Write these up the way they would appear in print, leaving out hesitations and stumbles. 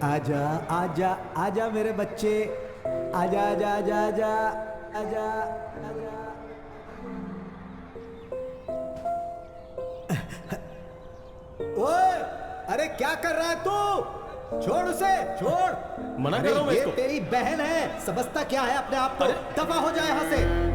आजा आजा आजा मेरे बच्चे, आजा आजा आजा आजा आजा आजा। ओए, अरे क्या कर रहा है तू? छोड़ उसे, छोड़। मना कर रहा हूं मैं ये इसको। तेरी बहन है, समझता क्या है अपने आप को? दफा हो जाए यहाँ से।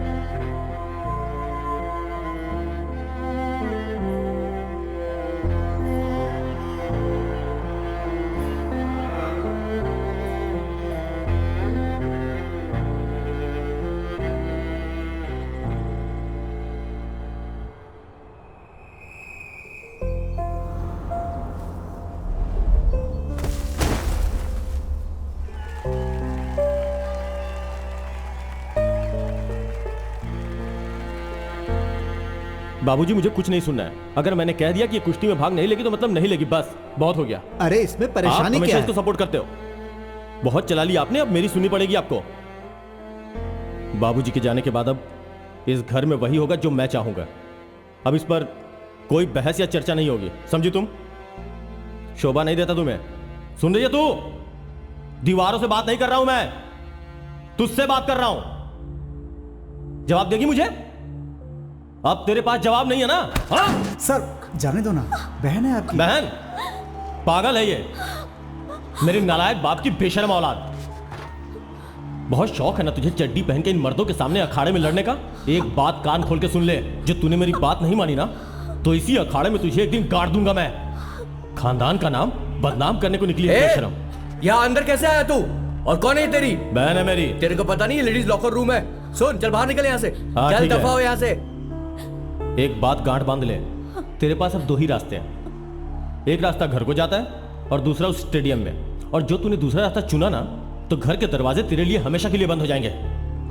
बाबूजी मुझे कुछ नहीं सुनना है। अगर मैंने कह दिया कि ये कुश्ती में भाग नहीं लेगी तो मतलब नहीं लेगी, बस बहुत हो गया। अरे इसमें आप परेशानी हमेशा क्या इसको है? सपोर्ट करते हो। बहुत चला लिया आपने, अब मेरी सुननी पड़ेगी आपको। बाबूजी के जाने के बाद अब इस घर में वही होगा जो मैं चाहूंगा। अब इस पर कोई बहस या चर्चा नहीं होगी, समझी तुम? शोभा नहीं देता तुम्हें। सुन रही है तू? दीवारों से बात नहीं कर रहा हूं मैं, तुझसे बात कर रहा हूं। जवाब देगी मुझे? अब तेरे पास जवाब नहीं है ना? हाँ? सर जाने दो ना, बहन है आपकी। बहन? पागल है ये, मेरी नालायक बाप की बेशर्म औलाद। बहुत शौक है ना तुझे चड्डी पहन के इन मर्दों के सामने अखाड़े में लड़ने का? एक बात कान खोल के सुन ले, जो तूने मेरी बात नहीं मानी ना, तो इसी अखाड़े में तुझे एक दिन गाड़ दूंगा मैं। खानदान का नाम बदनाम करने को निकली है बेशर्म। यहाँ अंदर कैसे आया तू? और कौन है तेरी बहन? है मेरी। तेरे को पता नहीं है लेडीज लॉकर रूम है? सुन, चल बाहर निकल यहाँ से। हाँ, चल ठीक है। दफा हो यहाँ से। एक बात गांठ बांध ले, तेरे पास अब दो ही रास्ते हैं। एक रास्ता घर को जाता है और दूसरा उस स्टेडियम में। और जो तूने दूसरा रास्ता चुना ना, तो घर के दरवाजे तेरे लिए हमेशा के लिए बंद हो जाएंगे।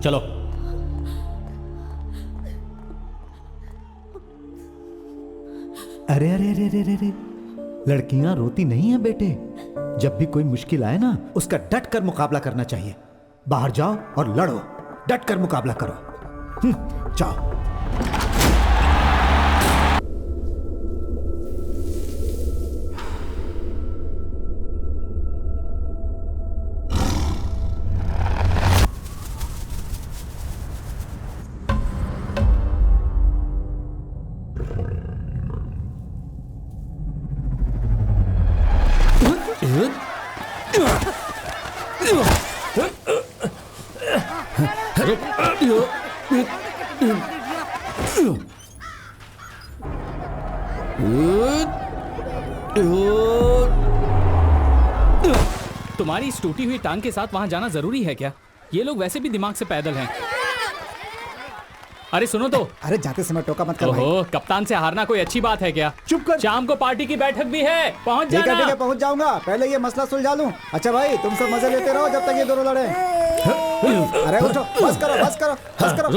चलो। अरे अरे अरे अरे अरे, लड़कियां रोती नहीं है बेटे। जब भी कोई मुश्किल आए ना, उसका डट कर मुकाबला करना चाहिए। बाहर जाओ और लड़ो, डट कर मुकाबला करो। जाओ। तुम्हारी इस टूटी हुई टांग के साथ वहां जाना जरूरी है क्या? ये लोग वैसे भी दिमाग से पैदल हैं। अरे सुनो तो। अरे जाते समय टोका मत कर भाई। ओहो, कप्तान से हारना कोई अच्छी बात है क्या? चुप कर। शाम को पार्टी की बैठक भी है, पहुंच ठीक जाना। है पहुंच जाऊंगा। पहले ये मसला सुलझा लूं। अच्छा भाई, तुम सब मजे लेते रहो जब तक ये दोनों लड़े। अरे उठो, बस करो बस करो बस करो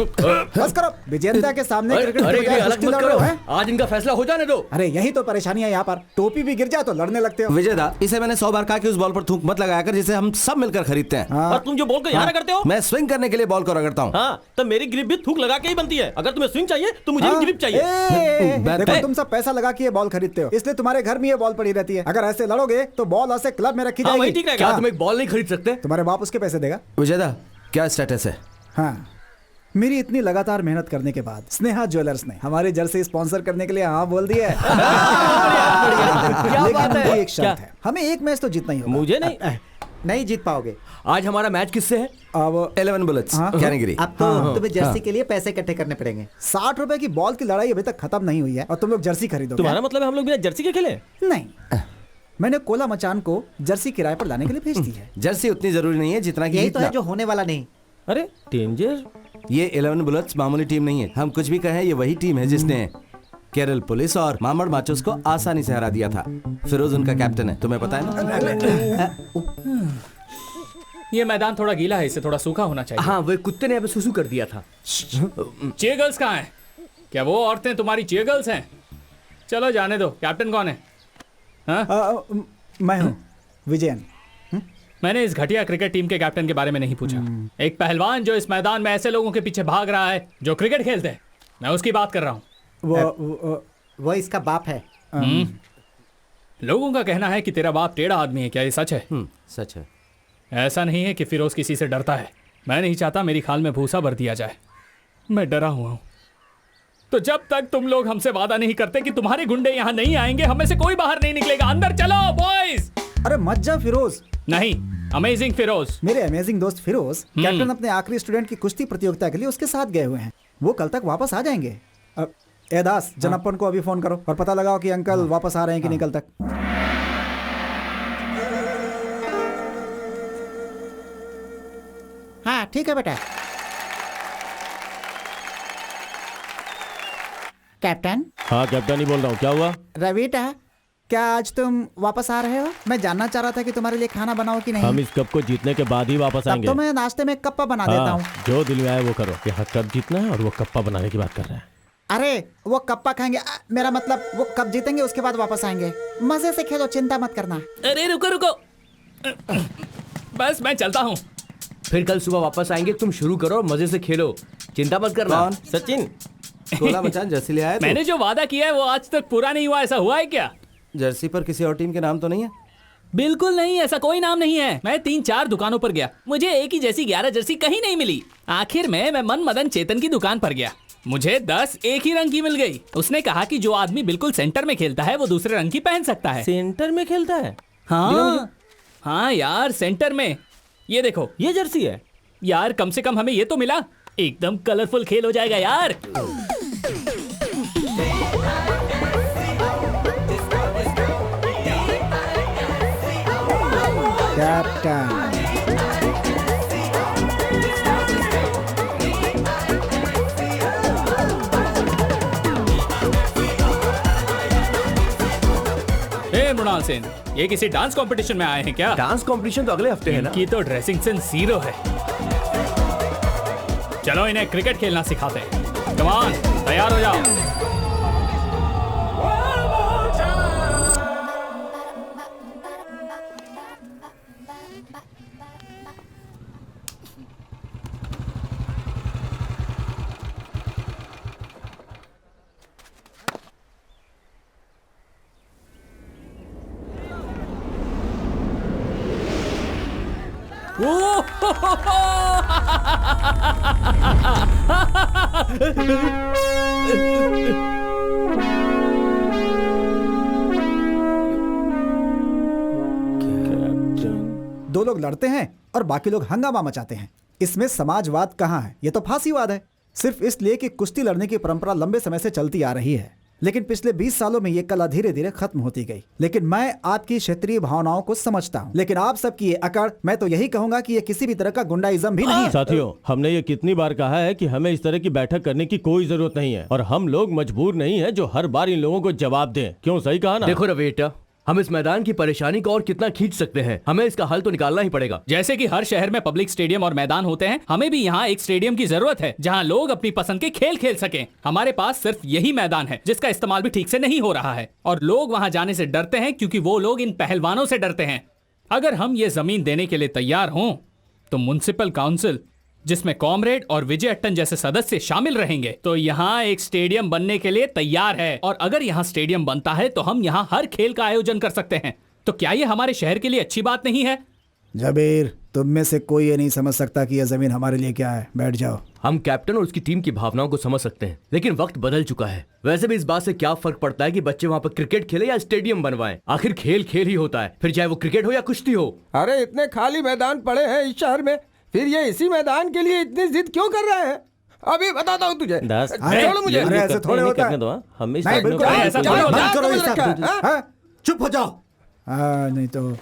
बस करो। विजेंद्र के सामने क्रिकेट अरे की बजाय अलग कुश्ती मत लड़ रहे करो, हो, हैं? आज इनका फैसला हो जाने दो। अरे यही तो परेशानी है यहाँ पर। टोपी भी गिर जाए तो लड़ने लगते हो। विजय दा, इसे मैंने 100 बार कहा कि उस बॉल पर थूक मत लगाया कर, जिसे हम सब मिलकर खरीदते हैं। हाँ। और तुम जो बॉल को यहाँ करते हो, मैं स्विंग करने के लिए बॉल को रगड़ता हूँ। हाँ, तो मेरी ग्रिप भी थूक लगा के ही बनती है। अगर तुम्हें स्विंग चाहिए तो मुझे हाँ? भी ग्रिप चाहिए। देखो तुम सब पैसा लगा के ये बॉल खरीदते हो, इसलिए तुम्हारे घर में ये बॉल पड़ी रहती है। अगर ऐसे लड़ोगे तो बॉल ऐसे क्लब में रखी हाँ, वही जाएगी। ठीक रहेगा। क्या तुम एक बॉल नहीं खरीद सकते? तुम्हारे बाप उसके पैसे देगा। विजय दा, क्या स्टेटस है? हाँ, मेरी इतनी लगातार मेहनत करने के बाद स्नेहा ज्वेलर्स ने हमारी जर्सी स्पॉन्सर करने के लिए हाँ बोल दिया है। क्या बात लेकिन है? उनकी एक शर्त है, हमें एक मैच तो जीतना ही होगा। मुझे नहीं। नहीं जीत पाओगे। आज हमारा मैच किससे है? अब 11 बुलेट्स, हाँ। कैटेगरी। अब तो तुम्हें जर्सी के लिए पैसे इकट्ठे करने पड़ेंगे। 60 रुपए की बॉल की लड़ाई अभी तक खत्म नहीं हुई है और तुम लोग जर्सी खरीदोगे। तुम्हारा मतलब है हम लोग बिना जर्सी के खेले? नहीं, मैंने कोला मचान को जर्सी किराए पर लाने के लिए भेज दी है। जर्सी उतनी जरूरी नहीं है जितना कि यही तो है जीतना। जो होने वाला नहीं। अरे डेंजर। ये 11 बुलेट्स मामूली टीम नहीं है। हम कुछ भी कहें, ये वही टीम है जिसने केरल पुलिस और मामड़ माचोस को आसानी से हरा दिया था। फिरोज उनका कैप्टन है, तुम्हें पता है ना? ये मैदान थोड़ा गीला है, इसे थोड़ा सूखा होना चाहिए। हाँ, वो कुत्ते ने यहाँ पे सुसु कर दिया था। चीयर गर्ल्स कहाँ हैं? क्या वो औरतें तुम्हारी चीयर गर्ल्स हैं? चलो जाने दो। कैप्टन कौन है? हाँ? मैं हूँ विजयन। मैंने इस घटिया क्रिकेट टीम के कैप्टन के बारे में नहीं पूछा। एक पहलवान जो इस मैदान में ऐसे लोगों के पीछे भाग रहा है जो क्रिकेट खेलते हैं, मैं उसकी बात कर रहा हूँ। वो इसका बाप है। लोगों का कहना है कि तेरा बाप टेढ़ा आदमी है, क्या ये सच है? सच है। ऐसा नहीं है कि फिरोज किसी से डरता है। मैं नहीं चाहता मेरी खाल में भूसा भर दिया जाए। मैं डरा हुआ हूँ। तो जब तक तुम लोग हमसे वादा नहीं करते कि तुम्हारे गुंडे यहाँ नहीं आएंगे, हमें से कोई बाहर नहीं निकलेगा। अंदर चलो बॉयज। अरे मत जा फिरोज। नहीं, अमेजिंग फिरोज। मेरे अमेजिंग दोस्त फिरोज कैप्टन अपने आखिरी स्टूडेंट की कुश्ती प्रतियोगिता के लिए उसके साथ गए हुए हैं। वो कल तक वापस आ जाएंगे। ए दास, जनप्पन को अभी फोन करो और पता लगाओ कि अंकल वापस आ रहे हैं कि नहीं कल तक। हाँ ठीक है बेटा। कैप्टन। हाँ कैप्टन ही बोल रहा हूँ, क्या हुआ? रवीटा, क्या आज तुम वापस आ रहे हो? मैं जानना चाह रहा था कि तुम्हारे लिए खाना बनाओ कि नहीं। हम इस कप को जीतने के बाद ही वापस तब आएंगे। तो मैं नाश्ते में कप्पा बना देता हूँ। जो दिल में आए वो करो। यहाँ कप जीतना है और वो कप्पा बनाने की बात कर रहे हैं। अरे वो कप्पा खाएंगे, मेरा मतलब वो कप जीतेंगे उसके बाद वापस आएंगे। मजे से खेलो, चिंता मत करना। अरे रुको रुको, बस मैं चलता हूँ। फिर कल सुबह वापस आएंगे, तुम शुरू करो और मजे से खेलो, चिंता मत करना। कौन? सचिन। गोला मचान जर्सी ले आया तू? मैंने जो वादा किया है वो आज तक पूरा नहीं हुआ, ऐसा हुआ है क्या? जर्सी पर किसी और टीम के नाम तो नहीं है? बिल्कुल नहीं, ऐसा कोई नाम नहीं है। मैं 3-4 दुकानों पर गया, मुझे एक ही जैसी 11 जर्सी कहीं नहीं मिली। आखिर में मैं मन मदन चेतन की दुकान पर गया, मुझे 10 एक ही रंग की मिल गई। उसने कहा कि जो आदमी बिल्कुल सेंटर में खेलता है वो दूसरे रंग की पहन सकता है। सेंटर में खेलता है? हाँ हाँ यार, सेंटर में। ये देखो, ये जर्सी है यार कम से कम हमें ये तो मिला। एकदम कलरफुल खेल हो जाएगा यार। कैप्टन। हे मृणाल सेन, ये किसी डांस कंपटीशन में आए हैं क्या? डांस कंपटीशन तो अगले हफ्ते है ना। इनकी तो ड्रेसिंग सेंस 0 है। चलो इन्हें क्रिकेट खेलना सिखाते हैं। कम ऑन, तैयार हो जाओ। दो लोग लड़ते हैं और बाकी लोग हंगामा मचाते हैं। इसमें समाजवाद कहाँ है? ये तो फांसीवाद है। सिर्फ इसलिए कि कुश्ती लड़ने की परंपरा लंबे समय से चलती आ रही है, लेकिन पिछले 20 सालों में ये कला धीरे धीरे खत्म होती गई। लेकिन मैं आपकी क्षेत्रीय भावनाओं को समझता हूँ, लेकिन आप सबकी ये अकड़, मैं तो यही कहूंगा कि ये किसी भी तरह का गुंडाइज्म भी नहीं है। साथियों, हमने ये कितनी बार कहा है कि हमें इस तरह की बैठक करने की कोई जरूरत नहीं है, और हम लोग मजबूर नहीं है जो हर बार इन लोगों को जवाब दें। क्यों, सही कहा ना? देखो रवेटा, हम इस मैदान की परेशानी को और कितना खींच सकते हैं, हमें इसका हल तो निकालना ही पड़ेगा। जैसे कि हर शहर में पब्लिक स्टेडियम और मैदान होते हैं, हमें भी यहाँ एक स्टेडियम की जरूरत है जहाँ लोग अपनी पसंद के खेल खेल सकें। हमारे पास सिर्फ यही मैदान है जिसका इस्तेमाल भी ठीक से नहीं हो रहा है, और लोग वहाँ जाने से डरते हैं क्योंकि वो लोग इन पहलवानों से डरते हैं। अगर हम ये जमीन देने के लिए तैयार हों तो म्युनिसिपल काउंसिल, जिसमें कॉमरेड और विजय अट्टन जैसे सदस्य शामिल रहेंगे, तो यहाँ एक स्टेडियम बनने के लिए तैयार है। और अगर यहाँ स्टेडियम बनता है तो हम यहाँ हर खेल का आयोजन कर सकते हैं। तो क्या ये हमारे शहर के लिए अच्छी बात नहीं है? जबीर, तुम में से कोई ये नहीं समझ सकता कि यह जमीन हमारे लिए क्या है। बैठ जाओ। हम कैप्टन और उसकी टीम की भावनाओं को समझ सकते हैं, लेकिन वक्त बदल चुका है। वैसे भी इस बात से क्या फर्क पड़ता है कि बच्चे वहाँ पर क्रिकेट खेले या स्टेडियम बनवाएं? आखिर खेल खेल ही होता है, फिर चाहे वो क्रिकेट हो या कुश्ती हो। अरे इतने खाली मैदान पड़े हैं इस शहर में, फिर ये इसी मैदान के लिए इतनी जिद क्यों कर रहे हैं? अभी बताता हूँ तुझे। दास, छोड़ो मुझे। अरे ऐसे थोड़े होता है। हम इस नहीं, आदमी बिल्कुल को- नहीं, ऐसा चलो, थोड़ी बंद होता करो है। ये सब। रखा है, हाँ? चुप हो जाओ। नहीं तो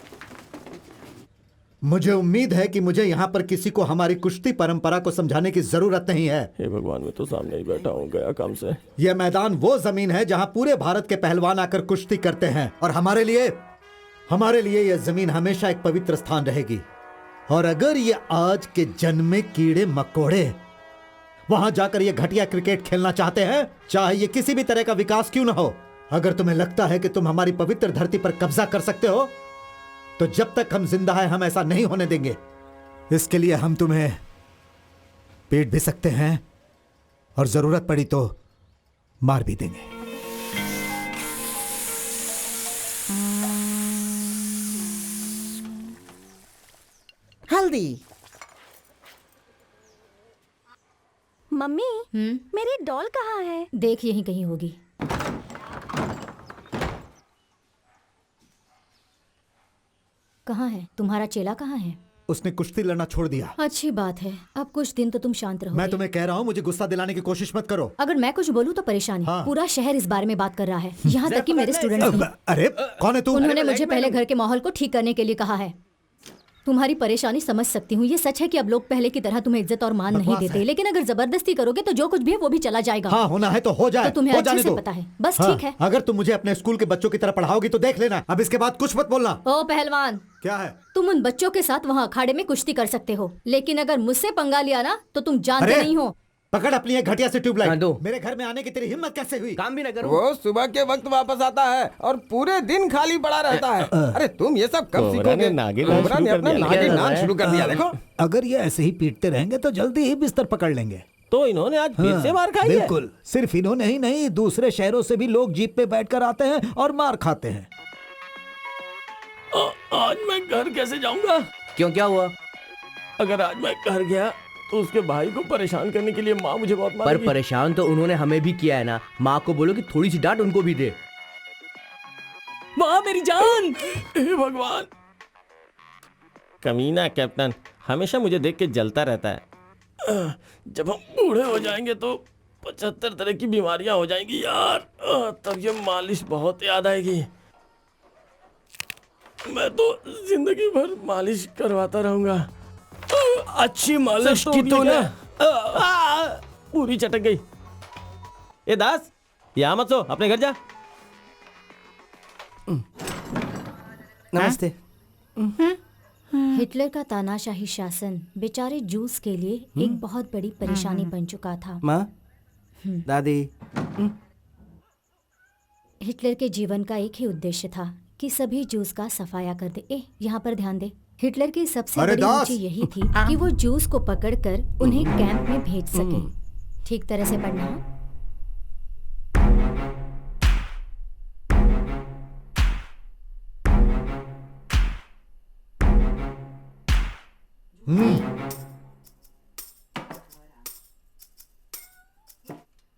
मुझे उम्मीद है कि मुझे यहाँ पर किसी को हमारी कुश्ती परंपरा को समझाने की जरूरत नहीं है। हे भगवान, मैं तो सामने ही बैठा हूँ, गया काम से। यह मैदान वो जमीन है जहाँ पूरे भारत के पहलवान आकर कुश्ती करते हैं, और हमारे लिए यह जमीन हमेशा एक पवित्र स्थान रहेगी। और अगर ये आज के जन्मे कीड़े मकोड़े वहां जाकर ये घटिया क्रिकेट खेलना चाहते हैं, चाहे ये किसी भी तरह का विकास क्यों ना हो, अगर तुम्हें लगता है कि तुम हमारी पवित्र धरती पर कब्जा कर सकते हो, तो जब तक हम जिंदा हैं हम ऐसा नहीं होने देंगे। इसके लिए हम तुम्हें पीट भी सकते हैं और जरूरत पड़ी तो मार भी देंगे। रेडी। मम्मी मेरी डॉल कहाँ है? देख यहीं कहीं होगी। कहाँ है तुम्हारा चेला? कहाँ है? उसने कुश्ती लड़ना छोड़ दिया। अच्छी बात है, अब कुछ दिन तो तुम शांत रहो। मैं तुम्हें कह रहा हूँ, मुझे गुस्सा दिलाने की कोशिश मत करो। अगर मैं कुछ बोलूँ तो परेशानी। हाँ। पूरा शहर इस बारे में बात कर रहा है, यहाँ तक कि मेरे स्टूडेंट्स भी। अरे कौन है तू? उन्होंने मुझे पहले घर के माहौल को ठीक करने के लिए कहा है। तुम्हारी परेशानी समझ सकती हूँ। ये सच है कि अब लोग पहले की तरह तुम्हें इज्जत और मान नहीं बकवास देते, है। लेकिन अगर जबरदस्ती करोगे तो जो कुछ भी है वो भी चला जाएगा। हाँ, होना है तो हो जाए। तो तुम्हें हो अच्छे जाने से दो। पता है। बस हाँ, ठीक है। अगर तुम मुझे अपने स्कूल के बच्चों की तरह पढ़ाओगी तो देख लेना, अब इसके बाद कुछ मत बोलना। ओ पहलवान, क्या है? तुम उन बच्चों के साथ वहाँ अखाड़े में कुश्ती कर सकते हो, लेकिन अगर मुझसे पंगा लिया ना तो तुम जानते अरे! नहीं हो। पकड़ अपनी एक घटिया से ट्यूबलाइट। हाँ, दो। मेरे घर में आने की तेरी हिम्मत कैसे हुई? काम भी ना करो। वो सुबह के वक्त वापस आता है और पूरे दिन खाली पड़ा रहता है। अरे तुम ये सब कब कोबरा सीखोगे? ने नागिन कोबरा ने शुरू कर अपना दिया। नागिन क्या नाम है? शुरू कर दिया। देखो अगर ये ऐसे ही पीटते रहेंगे तो जल्दी ही बिस्तर पकड़ लेंगे। तो इन्होंने आज फिर से मार खाई है। बिल्कुल, सिर्फ इन्होंने ही नहीं, दूसरे शहरों से भी लोग जीप पे बैठकर आते हैं और मार खाते हैं। आज मैं घर कैसे जाऊंगा? क्यों, क्या हुआ? अगर आज मैं घर गया तो उसके भाई को परेशान करने के लिए माँ मुझे बहुत पर मारेगी। परेशान तो उन्होंने हमें भी किया है ना। माँ को बोलो कि थोड़ी सी डांट उनको भी दे। माँ मेरी जान। हे भगवान, कमीना कैप्टन हमेशा मुझे देख के जलता रहता है। जब हम बूढ़े हो जाएंगे तो 75 तरह की बीमारियां हो जाएंगी यार। तब ये मालिश बहुत याद आएगी। मैं तो जिंदगी भर मालिश करवाता रहूंगा। अच्छी मालिश की तूने। पूरी चटक गई। ए दास, यहाँ मत सो, अपने घर जा। नमस्ते। हिटलर का तानाशाही शासन बेचारे जूस के लिए एक बहुत बड़ी परेशानी बन चुका था। माँ, दादी, हिटलर के जीवन का एक ही उद्देश्य था कि सभी जूस का सफाया कर दे। यहाँ पर ध्यान दे। हिटलर की सबसे अरे बड़ी दास! ऊंची यही थी कि वो जूस को पकड़कर उन्हें कैंप में भेज सके। ठीक तरह से पढ़ना।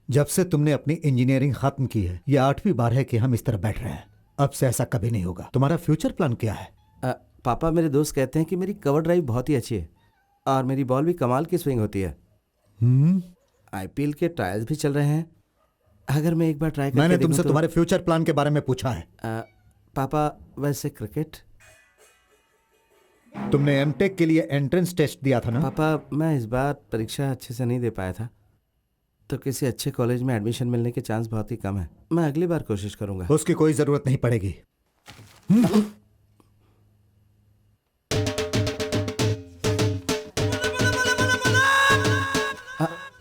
जब से तुमने अपनी इंजीनियरिंग खत्म की है, ये 8वीं बार है कि हम इस तरह बैठ रहे हैं। अब से ऐसा कभी नहीं होगा। तुम्हारा फ्यूचर प्लान क्या है? पापा, मेरे दोस्त कहते हैं कि मेरी कवर ड्राइव बहुत ही अच्छी है और मेरी बॉल भी कमाल की स्विंग होती है। आईपीएल के ट्रायल्स भी चल रहे हैं। अगर मैं एक बार ट्राई करके मैंने देखूं तुमसे तो... तुम्हारे फ्यूचर प्लान के बारे में पूछा है। पापा, वैसे क्रिकेट? तुमने एमटेक के लिए एंट्रेंस टेस्ट दिया था ना? पापा, मैं इस बार परीक्षा अच्छे से नहीं दे पाया था, तो किसी अच्छे कॉलेज में एडमिशन मिलने के चांस बहुत ही कम है। मैं अगली बार कोशिश करूंगा। उसकी कोई जरूरत नहीं पड़ेगी।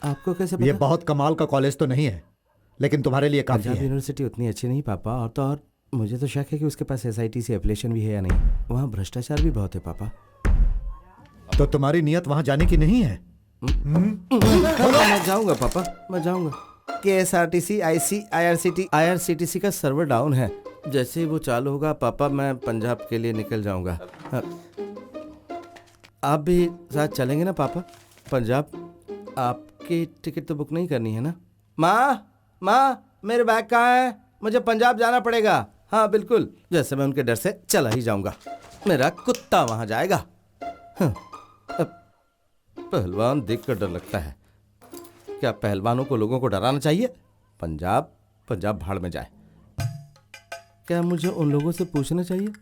आपको कैसे पता? ये बहुत कमाल का कॉलेज तो नहीं है, लेकिन तुम्हारे लिए काफी पंजाब है। यूनिवर्सिटी उतनी अच्छी नहीं पापा, और तो और मुझे तो शक है कि उसके पास SIT एप्लीकेशन भी है या नहीं। वहाँ भ्रष्टाचार भी बहुत है पापा। तो तुम्हारी नियत वहां जाने की नहीं है? मैं जाऊंगा पापा, मैं जाऊंगा। KSRTC, IRCTC का सर्वर डाउन है। जैसे ही वो चालू होगा पापा, मैं पंजाब के लिए निकल जाऊंगा। आप भी साथ चलेंगे ना पापा पंजाब? आपकी टिकट तो बुक नहीं करनी है ना? माँ, मेरे बैग कहाँ है? मुझे पंजाब जाना पड़ेगा। हाँ बिल्कुल, जैसे मैं उनके डर से चला ही जाऊंगा। मेरा कुत्ता वहां जाएगा। पहलवान देखकर डर लगता है। क्या पहलवानों को लोगों को डराना चाहिए? पंजाब भाड़ में जाए। क्या मुझे उन लोगों से पूछना चाहिए?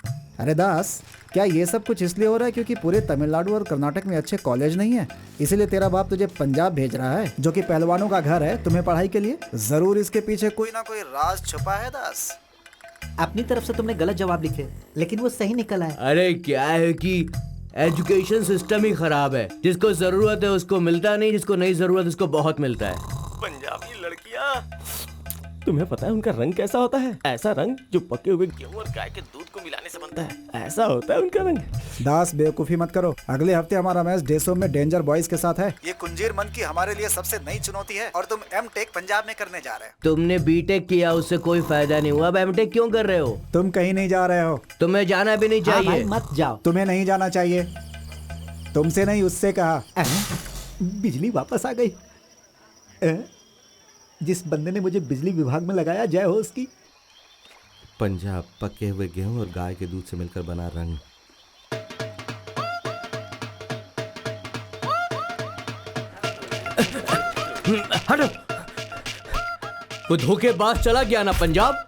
अरे दास, क्या ये सब कुछ इसलिए हो रहा है क्योंकि पूरे तमिलनाडु और कर्नाटक में अच्छे कॉलेज नहीं है, इसीलिए तेरा बाप तुझे पंजाब भेज रहा है, जो कि पहलवानों का घर है, तुम्हें पढ़ाई के लिए? जरूर इसके पीछे कोई ना कोई राज छुपा है दास। अपनी तरफ से तुमने गलत जवाब लिखे, लेकिन वो सही निकला है। अरे क्या है कि एजुकेशन सिस्टम ही खराब है। जिसको जरूरत है उसको मिलता नहीं, जिसको नहीं जरूरत उसको बहुत मिलता है। पंजाबी लड़कियां, तुम्हें पता है उनका रंग कैसा होता है? ऐसा रंग जो पके हुए गेहूं और गाय के दूध को मिलाने से बनता है। ऐसा होता है उनका रंग। दास, बेवकूफी मत करो। अगले हफ्ते हमारा मैच डेसो में डेंजर बॉयज के साथ है। ये कुंजीर मन की हमारे लिए सबसे नई चुनौती है और तुम एमटेक पंजाब में करने जा रहे हो। तुमने बीटेक किया, उससे कोई फायदा नहीं हुआ। अब एमटेक क्यों कर रहे हो? तुम कहीं नहीं जा रहे हो। तुम्हें जाना भी नहीं हाँ भाई, चाहिए। मत जाओ। तुम्हें नहीं जाना चाहिए। तुमसे नहीं, उससे कहा। बिजली वापस आ गई। जिस बंदे ने मुझे बिजली विभाग में लगाया, जय हो उसकी। पंजाब पके हुए गेहूं और गाय के दूध से मिलकर बना रंग। हटो, वो धोखेबाज चला गया ना पंजाब।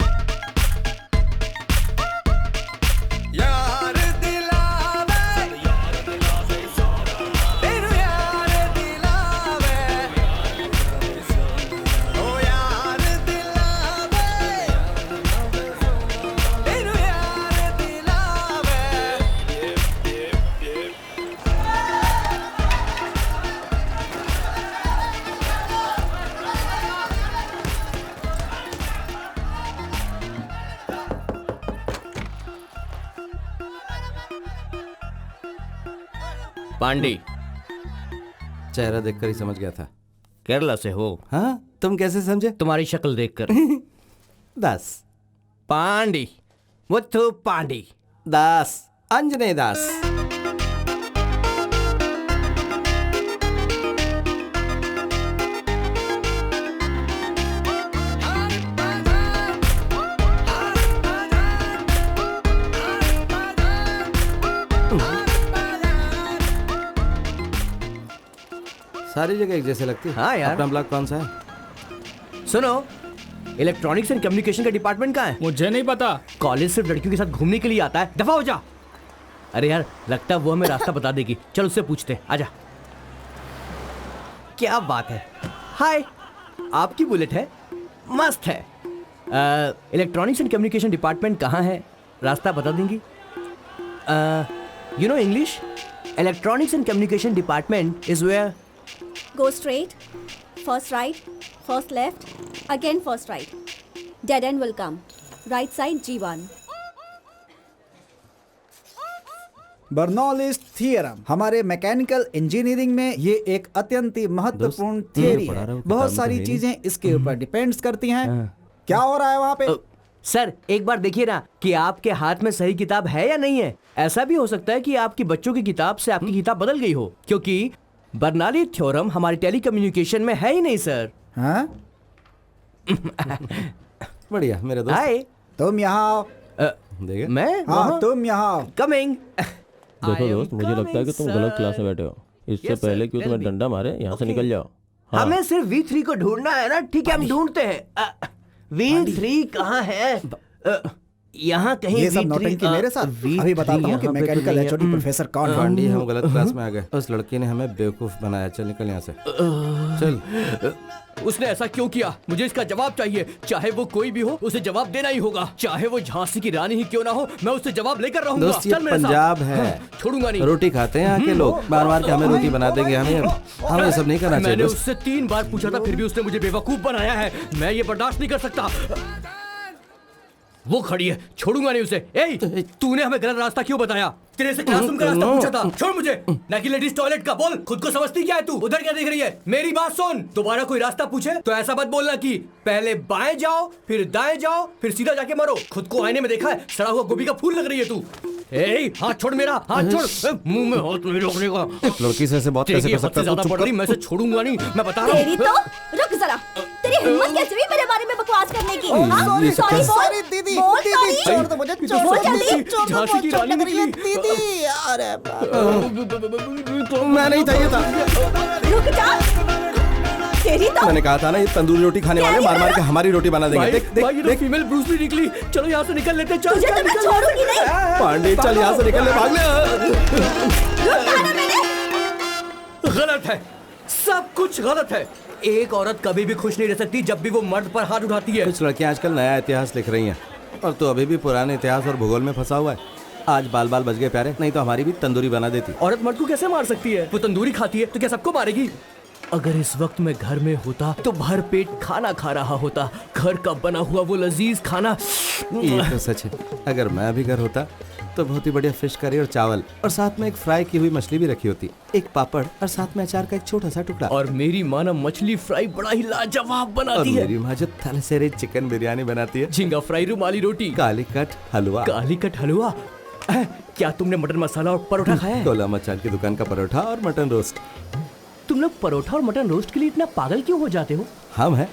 पांडे, चेहरा देखकर ही समझ गया था। केरला से हो? हाँ, तुम कैसे समझे? तुम्हारी शक्ल देखकर। दास। पांडे, मुथु पांडे। दास, अंजने दास। सारी जगह एक जैसे लगती है। हाँ यार। अपना ब्लॉक कौन सा है? सुनो, इलेक्ट्रॉनिक्स एंड कम्युनिकेशन का डिपार्टमेंट कहाँ है? मुझे नहीं पता। कॉलेज सिर्फ लड़कियों के साथ घूमने के लिए आता है, दफा हो जा। अरे यार, लगता है वो हमें रास्ता बता देगी। चल उससे पूछते हैं, आजा। क्या बात है। हाय, आपकी बुलेट है, मस्त है। इलेक्ट्रॉनिक्स एंड कम्युनिकेशन डिपार्टमेंट कहाँ है, रास्ता बता देंगी? You know English? Electronics and communication department is where? Go straight, first right, first left, again first right. Dead end will come. Right side G1. Bernoulli's theorem हमारे mechanical engineering में ये एक अत्यंत ही महत्वपूर्ण थियरी है। बहुत सारी चीजें इसके ऊपर डिपेंड्स करती हैं। क्या हो रहा है वहाँ पे? सर, एक बार देखिए ना कि आपके हाथ में सही किताब है या नहीं है। ऐसा भी हो सकता है कि आपकी बच्चों की किताब से आपकी किताब बदल गई हो, क्योंकि बर्नौली थ्योरम हमारे टेलीकम्युनिकेशन में है ही नहीं सर। हाँ? बढ़िया मेरे दोस्त। हाय, तुम यहाँ आओ। देखे? मैं? हाँ, तुम यहाँ आओ। कमिंग। देखो दोस्त, मुझे लगता है कि तुम गलत क्लास में बैठे हो। इससे पहले कि तुम्हें डंडा मारे, यहाँ से निकल जाओ। हाँ। हमें सिर्फ V3 को ढूंढना है ना। ठीक है, हम ढूंढते हैं। V3 कहाँ है? यहाँ कहीं। ये सब V3 नौटंकी मेरे साथ। अभी बताता हूँ कि मैकेनिकल एचओडी प्रोफेसर कौन है। पांडी, हम गलत क्लास में आ गए। उस लड़की ने हमें बेवकूफ बनाया। चल निकल यहाँ से। चल। उसने ऐसा क्यों किया? मुझे इसका जवाब चाहिए। चाहे वो कोई भी हो, उसे जवाब देना ही होगा। चाहे वो झांसी की रानी ही क्यों ना हो, मैं उससे जवाब लेकर रहूंगा। दोस्त, ये चल मेरे साथ। पंजाब है। छोड़ूंगा नहीं। रोटी खाते हैं यहाँ के लोग। बार बार के हमें रोटी बना देंगे। हमें सब नहीं करना चाहिए। मैंने दोस्त। उससे 3 बार पूछा था, फिर भी उसने मुझे बेवकूफ बनाया है। मैं ये बर्दाश्त नहीं कर सकता। वो खड़ी है, छोड़ूंगा नहीं उसे। ए, तूने हमें गलत रास्ता क्यों बताया? तेरे से क्लासरूम का रास्ता पूछा था। छोड़ मुझे। ना कि लेडीज टॉयलेट का। बोल, खुद को समझती क्या है तू? उधर क्या देख रही है? मेरी बात सुन। दोबारा कोई रास्ता पूछे तो ऐसा मत बोलना कि पहले बाएं जाओ, फिर दाएं जाओ, फिर सीधा जाके मरो। खुद को आईने में देखा है? सड़ा हुआ गोभी का फूल लग रही है तू। ए, हाथ छोड़ मेरा, हाथ छोड़। मुंह में हाथ नहीं रखने का। लड़की से ऐसे बहुत कैसे कर सकता है? ज्यादा पड़ रही, मैं से छोड़ूंगा नहीं, मैं बता रहा तेरी हूँ। तो रुक जरा। तेरी हिम्मत कैसे हुई मेरे बारे में बकवास करने की? हाँ? ये सब सॉरी कैसे- बोल। सॉरी दीदी, बोल दीदी, सॉरी। छोड़ दो मुझे, छोड़ बोल दो जल्दी। मुझे, छोड़ दो, झांसी की बहुत रानी चोट लग रही है, निकली। दीदी। अरे मैं नहीं था, ये था। रुक जा। तेरी तो मैंने कहा था ना, ये तंदूरी रोटी खाने वाले मार मार के हमारी रोटी बना देंगे। भाई, देख देख भाई, ये तो देख। फीमेल ब्रूस ली निकली। चलो यहाँ से निकल लेते हैं। चल, तुझे चल, तो मैं निकल। छोड़ूंगी नहीं। पांडे, चल यहाँ से निकल ले, भाग ले। रुक ना मैंने। गलत है, सब कुछ गलत है। एक औरत कभी भी खुश नहीं रह सकती जब भी वो मर्द पर हाथ उठाती है। कुछ लड़कियां आजकल नया इतिहास लिख रही हैं और तू अभी भी पुराने इतिहास और भूगोल में फंसा हुआ है। आज बाल बाल बच गए प्यारे, नहीं तो हमारी भी तंदूरी बना देती। औरत मर्द को कैसे मार सकती है? वो तंदूरी खाती है तो क्या सबको मारेगी? अगर इस वक्त मैं घर में होता तो भर पेट खाना खा रहा होता। घर का बना हुआ वो लजीज खाना। ये तो सच है। अगर मैं भी घर होता तो बहुत ही बढ़िया फिश करी और चावल और साथ में एक फ्राई की हुई मछली भी रखी होती, एक पापड़ और साथ में अचार का एक छोटा सा टुकड़ा। और मेरी माँ ना मछली फ्राई बड़ा ही लाजवाब और बनाती है। मेरी माँ जो थलसेरे चिकन बिरयानी बनाती है, झींगा फ्राई, रुमाली रोटी, काली कट हलवा। काली कट हलवा। क्या तुमने मटन मसाला और परोठा खाया है? टोला मचान की दुकान का परोठा और मटन रोस्ट। तुम लोग परोठा और मटन रोस्ट के लिए इतना पागल क्यों हो जाते हो? हम हैं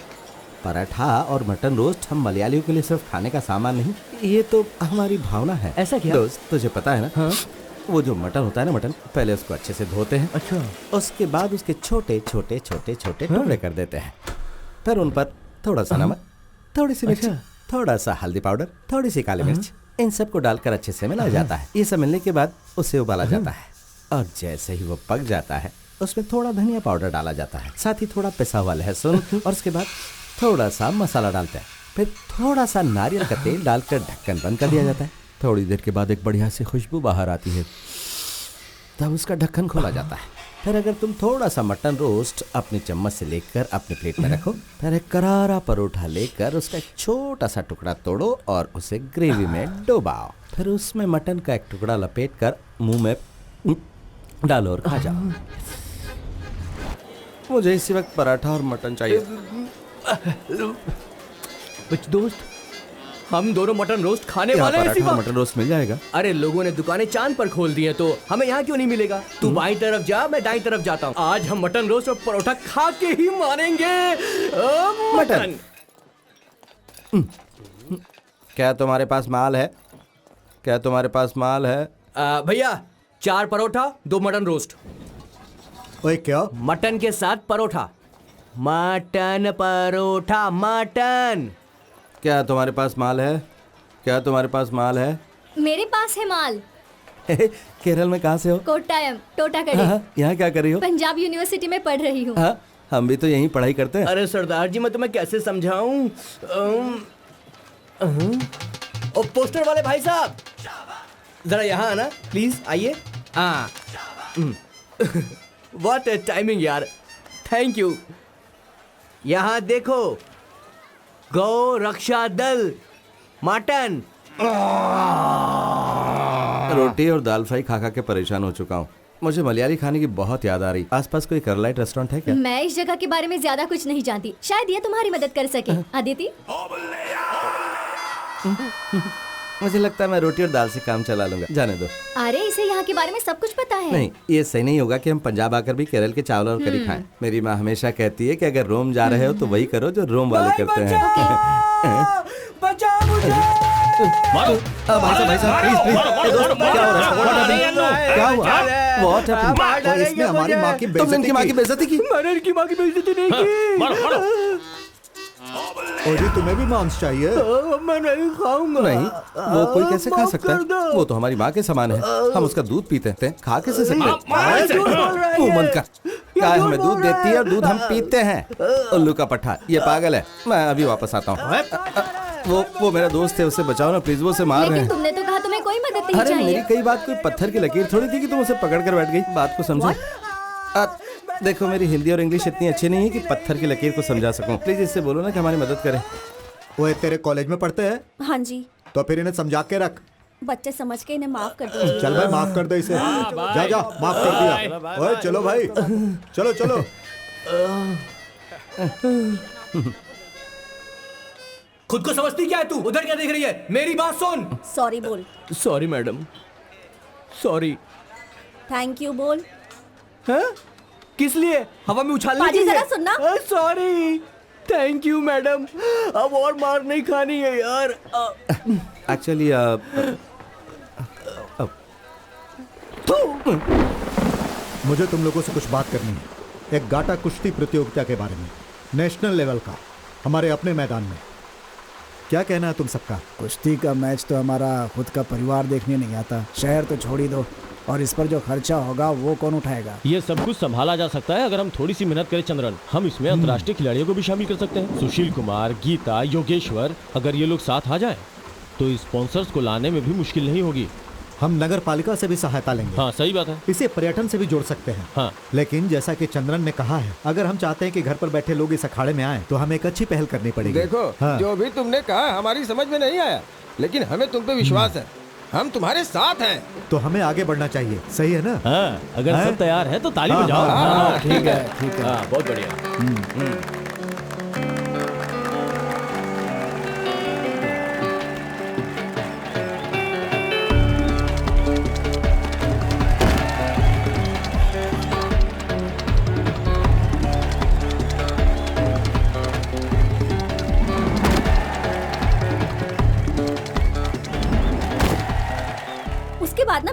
पराठा और मटन रोस्ट, हम मलयालियों के लिए सिर्फ खाने का सामान नहीं, ये तो हमारी भावना है। ऐसा क्या? दोस्त तुझे पता है ना, हाँ? वो जो मटन होता है ना, मटन पहले उसको अच्छे से धोते हैं। अच्छा। उसके बाद उसके छोटे छोटे छोटे छोटे टुकड़े कर देते हैं। फिर उन पर थोड़ा सा नमक, थोड़ी सी मिर्च, थोड़ा सा हल्दी पाउडर, थोड़ी सी काली मिर्च, इन सबको डालकर अच्छे से मिलाया जाता है। ये सब मिलने के बाद उसे उबाला जाता है और जैसे ही वो पक जाता है उसमें थोड़ा धनिया पाउडर डाला जाता है, साथ ही थोड़ा पिसा हुआ लहसुन, और उसके बाद थोड़ा सा मसाला डालते हैं। फिर थोड़ा सा नारियल का तेल डालकर ढक्कन बंद कर दिया जाता है। थोड़ी देर के बाद एक बढ़िया सी खुशबू बाहर आती है, तब उसका ढक्कन खोला जाता है। फिर अगर तुम थोड़ा सा मटन रोस्ट अपनी चम्मच से लेकर अपने प्लेट में रखो, फिर एक करारा परोठा लेकर उसका एक छोटा सा टुकड़ा तोड़ो और उसे ग्रेवी में डुबाओ। फिर उसमें मटन का एक टुकड़ा लपेट कर मुंह में डालो और खा जाओ। मुझे इसी वक्त पराठा और मटन चाहिए। कुछ दोस्त, हम दोनों मटन रोस्ट खाने वाले हैं इसी पराठा और वक्त। मटन रोस्ट मिल जाएगा? अरे लोगों ने दुकानें चांद पर खोल दी हैं, तो हमें यहाँ क्यों नहीं मिलेगा? तू बाईं तरफ जा, मैं दाईं तरफ जाता हूँ। आज हम मटन रोस्ट और परोठा खा के ही मानेंगे। मटन। क्या तुम्हारे पास माल है? क्या तुम्हारे पास माल है? भैया 4 परोठा 2 मटन रोस्ट। ओए क्या? मटन के साथ परोठा। Mutton paratha mutton. क्या तुम्हारे पास माल है? क्या तुम्हारे पास माल है? मेरे पास है माल। केरल में कहाँ से हो? कोट्टायम, टोटाकड़ी। यहाँ क्या कर रही हो? पंजाब यूनिवर्सिटी में पढ़ रही हूँ। हाँ, हम भी तो यहीं पढ़ाई करते हैं। अरे सरदार जी, मैं तुम्हें कैसे समझाऊं? ओ पोस्टर वाले भाई साहब, जरा यहाँ आना प्लीज, आइए। हाँ। व्हाट ए टाइमिंग यार, थैंक यू। यहाँ देखो, गौ रक्षा दल मटन। रोटी और दाल फ्राई खा खा के परेशान हो चुका हूँ। मुझे मलयाली खाने की बहुत याद आ रही। आसपास कोई करलाइट रेस्टोरेंट है क्या? मैं इस जगह के बारे में ज्यादा कुछ नहीं जानती, शायद ये तुम्हारी मदद कर सके। अदिति, मुझे लगता है मैं रोटी और दाल से काम चला लूंगा, जाने दो। अरे इसे यहाँ के बारे में सब कुछ पता है। नहीं, ये सही नहीं होगा कि हम पंजाब आकर भी केरल के चावल और करी खाएं। मेरी माँ हमेशा कहती है कि अगर रोम जा रहे हो तो वही करो जो रोम वाले करते हैं। बचाओ मुझे। भाई साहब प्लीज प्लीज, क्या हुआ? What happened? और इसने हमारी माँ की तुमने इनकी माँ की बेइज्जती की? मैंने इनकी माँ की बेइज्जती नहीं की। और जी तुम्हें भी मांस चाहिए? मैं नहीं खाऊंगा। नहीं, वो कोई कैसे खा माफ सकता है? कर दो। वो तो हमारी माँ के समान है। हम उसका दूध पीते हैं, खा कैसे सकते झूठ बोल रहा है हैं? मुंह बंद कर। गाय झूठ हमें बोल दूध रहा देती है और दूध हम पीते हैं। उल्लू का पट्टा, ये पागल है। मैं अभी वापस आता हूँ। वो मेरा दोस्त है, उसे बचाओ ना प्लीज, वो उसे मार रहे लेकिन हैं। तुमने तो कहा तुम्हें कोई मदद नहीं अरे मेरी चाहिए। कई बात कोई पत्थर की लकीर थोड़ी थी कि तुम उसे पकड़ कर बैठ गई। बात को समझो। देखो मेरी हिंदी और इंग्लिश इतनी अच्छी नहीं है कि पत्थर की लकीर को समझा सकूं। प्लीज इससे बोलो ना कि हमारी मदद करे। वो तेरे कॉलेज में पढ़ते हैं? हाँ जी, तो फिर इन्हें समझा के रख। बच्चे समझ के इन्हें माफ कर दीजिए। चल भाई माफ कर दे इसे। जा जा, माफ कर दिया। ओए चलो भाई, चलो चलो। खुद को समझती क्या है तू? उधर क्या देख रही है? मेरी बात सुन। सॉरी बोल। Sorry madam, sorry. Thank you बोल। हैं? किस लिए? हवा में उछालने पाजी, के लिए? जरा सुनना। Sorry, thank you madam. अब और मार नहीं खानी है यार। एक्चुअली मुझे तुम लोगों से कुछ बात करनी है। एक गाटा कुश्ती प्रतियोगिता के बारे में, नेशनल लेवल का, हमारे अपने मैदान में। क्या कहना है तुम सबका? कुश्ती का मैच तो हमारा खुद का परिवार देखने नहीं आता। शहर तो छोड़ ही दो, और इस पर जो खर्चा होगा वो कौन उठाएगा? ये सब कुछ संभाला जा सकता है अगर हम थोड़ी सी मेहनत करें चंद्रन। हम इसमें अंतर्राष्ट्रीय खिलाड़ियों को भी शामिल कर सकते हैं। सुशील कुमार, गीता, योगेश्वर, अगर ये लोग साथ आ जाएं तो स्पॉन्सर्स को लाने में भी मुश्किल नहीं होगी। हम नगर पालिका से भी सहायता लेंगे। हाँ सही बात है। इसे पर्यटन से भी जोड़ सकते हैं। हाँ। लेकिन जैसा कि चंद्रन ने कहा है, अगर हम चाहते हैं कि घर पर बैठे लोग इस अखाड़े में आए तो हमें एक अच्छी पहल करनी पड़ेगी। देखो, हाँ। जो भी तुमने कहा हमारी समझ में नहीं आया, लेकिन हमें तुम पे विश्वास है। हम तुम्हारे साथ हैं। तो हमें आगे बढ़ना चाहिए, सही है ना? हाँ, अगर हाँ? सब तैयार है तो ताली हाँ, बजाओ। हाँ, ठीक है, ठीक है। हाँ, बहुत बढ़िया।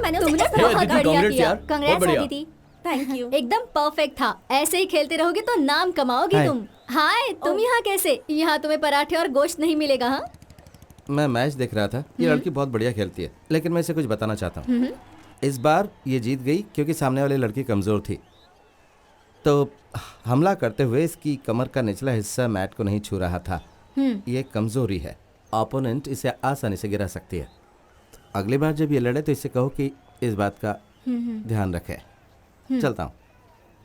मैंने उसे तुमने ऐसा Hey, बहुत Aditi, बढ़िया congrats किया। यार, बहुत कंग्रेट्स बढ़िया। अदिति। Thank you. एकदम परफेक्ट था। ऐसे ही खेलते रहोगे तो नाम कमाओगे हाय। तुम। हाय, तुम यहाँ कैसे? यहाँ तुम्हें पराठे और गोश्त नहीं मिलेगा। हाँ, मैं मैच देख रहा था। ये लड़की बहुत बढ़िया खेलती है, लेकिन मैं इसे कुछ बताना चाहता हूँ। इस बार ये जीत गई क्योंकि सामने वाली लड़की कमज़ोर थी, तो हमला करते हुए इसकी कमर का निचला हिस्सा मैट को नहीं छू रहा था। ये कमज़ोरी है, ओपोनेंट इसे आसानी से गिरा सकती है। तो अगली बार जब ये लड़े तो इसे कहो कि इस बात का ध्यान रखे। चलता हूँ।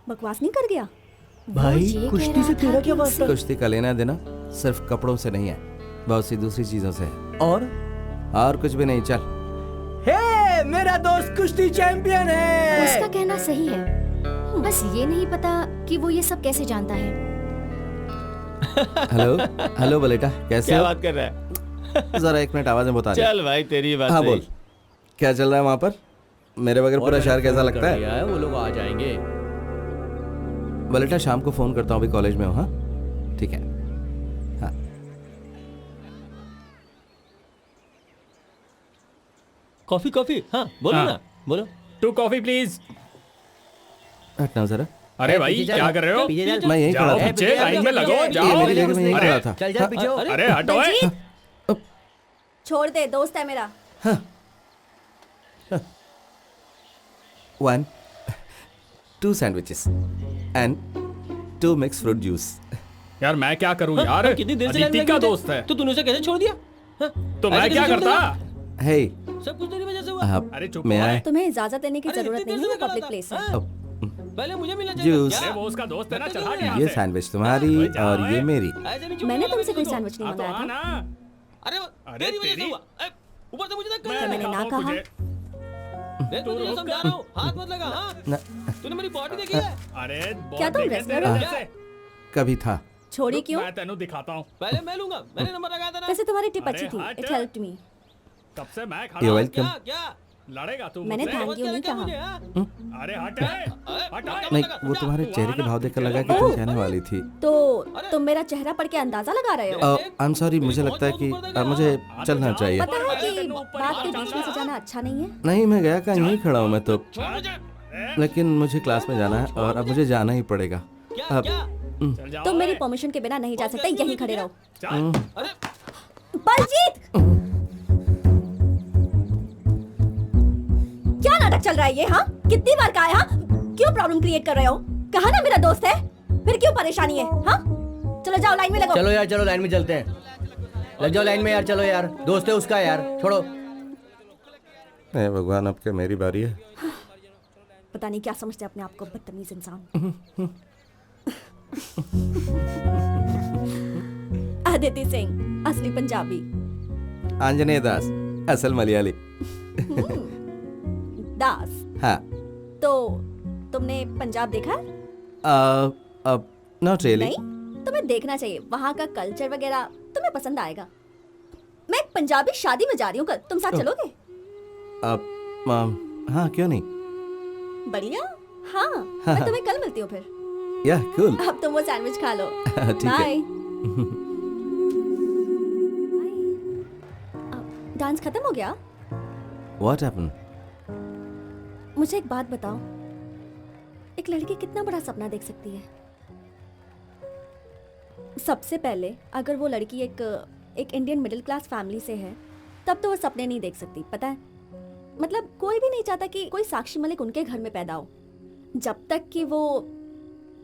बकवास नहीं कर गया? भाई ये कुश्ती कह से रहा तेरा था क्या कि वास्ता? कुश्ती का लेना देना सिर्फ कपड़ों से नहीं है, बहुत सी दूसरी चीज़ों से है। और कुछ भी नहीं। चल। हे, मेरा दोस्त कुश्ती चैंपियन है। उसका कहना सही है, बस ये नहीं पता कि वो ये सब कैसे जानता है। हेलो हेलो बलेटा, कैसे क्या हो? बात कर रहा है? जरा एक मिनट आवाज में बता दे। चल भाई, तेरी बात हाँ सही। बोल, क्या चल रहा है वहाँ पर? मेरे बगैर पूरा शहर कैसा लगता है? वो लोग आ जाएंगे। बलेटा शाम को फोन करता हूँ, अभी कॉलेज में हूँ। हाँ ठीक है। हाँ कॉफी कॉफी, हाँ बोलो हाँ। ना, बोलो। 2 कॉफी प्लीज। हटना जरा। अरे भाई क्या कर रहे हो? मैं यहीं खड़ा जाओ था। बच्चे, लाइन में लगो, ये जाओ। मेरी जगह में यहीं अरे, खड़ा था। चल जा पीछे हो। अरे हटो। बलजीत, छोड़ दे, दोस्त है मेरा। 1 2 sandwiches and 2 mix fruit juice. यार मैं क्या करूं यार? हाँ, कितनी देर से लाइन अदिति में का लगे थे? दोस्त है, तो तूने उसे कैसे छोड़ दिया? हाँ? तो मैं ऐसे क्या कैसे छोड़ करता? देगा? हे सब कुछ तेरी वजह से हुआ। आप अरे चुप मैं हो। आए। तुम्हें इजाजत देने की अरे, जरूरत इतनी नहीं देर है, से क्या पब्लिक था? प्लेस है। हाँ? पहले मुझे मिलना चाहिए। जूस। क्या? अरे वो उसका दोस्त है ना, चल हट ये यहाँ से। सैंडविच तुम्हारी ओए, जाओ, और ये ए। मेरी। ऐसे नहीं मैंने छोड़ूंगा तुमसे कोई तुझको। सैंडविच नहीं हाँ तो मंगाया था। आना। अरे अरे तेरी वजह से तेरी। हुआ। ए, ऊपर से मुझे धक्का मैं दिया। मैंने ना दिखाता हूँ कहा। तुझे। देख, मैं तुझे समझा रहा हूँ, हाथ मत लगा। हाँ? न, तूने मेरी बॉडी देखी है? अरे क्या तुम wrestler हो? कभी था। छोड़ी क्यों? मैं तेनू दिखाता हूँ। पहले मैं लूंगा, मैंने नंबर लगाया था ना। वैसे तुम्हारी टिप अरे अच्छी थी, हट। It helped me. कब से मैं ये खड़ा हूँ? वेलकम। क्या क्या? लड़ेगा तू मैंने मुझसे? ध्यान समझ क्यों के नहीं रखा कहा? मुझे, हाँ? अरे हट हट। नहीं, वो तुम्हारे चेहरे के भाव देखकर लगा कि तुम कहने वाली थी। तो तुम मेरा चेहरा पढ़ के अंदाजा लगा रहे हो? आई एम सॉरी, मुझे लगता है कि मुझे चलना चाहिए। पता है कि बात के बीच में से जाना अच्छा नहीं है। नहीं, मैं गया कहाँ, यहीं खड़ा हूँ मैं तो। छोड़ मुझे। लेकिन मुझे क्लास में जाना है और अब मुझे जाना ही पड़ेगा। क्या अब क्या? चल जाओ। तुम मेरी परमिशन के बिना नहीं जा सकते, यहीं खड़े रहो। चल। अरे बलजीत, क्या नाटक चल रहा है ये? हाँ, कितनी बार कहा है? हाँ, क्यों प्रॉब्लम क्रिएट कर रहे हो? कहा ना मेरा दोस्त है, फिर क्यों परेशानी है? हाँ, चलो जाओ लाइन में लगो। चलो यार, चलो लाइन में चलते हैं। लग जाओ लाइन में यार, चलो यार, दोस्त है उसका यार, छोड़ो। हे भगवान, अब क्या मेरी बारी है? पता नहीं क्या समझते अपने आप को, बदतमीज इंसान। आदिति सिंह, असली पंजाबी। आंजनेय दास, असल मलयाली। दास। हाँ। तो तुमने पंजाब देखा है? अब नॉट रियली। नहीं, तुम्हें देखना चाहिए। वहाँ का कल्चर वगैरह तुम्हें पसंद आएगा। मैं एक पंजाबी शादी में जा रही हूँ कल, तुम साथ चलोगे? हाँ, क्यों नहीं? बढ़िया। हाँ, मैं तुम्हें कल मिलती हूँ फिर। या कूल। अब तुम वो सैंडविच खा लो। ठीक है। बाय। डांस खत्म हो गया? What happened? मुझे एक बात बताओ, एक लड़की कितना बड़ा सपना देख सकती है? सबसे पहले अगर वो लड़की एक इंडियन मिडिल क्लास फैमिली से है, तब तो वो सपने नहीं देख सकती, पता है? मतलब कोई भी नहीं चाहता कि कोई साक्षी मलिक उनके घर में पैदा हो, जब तक कि वो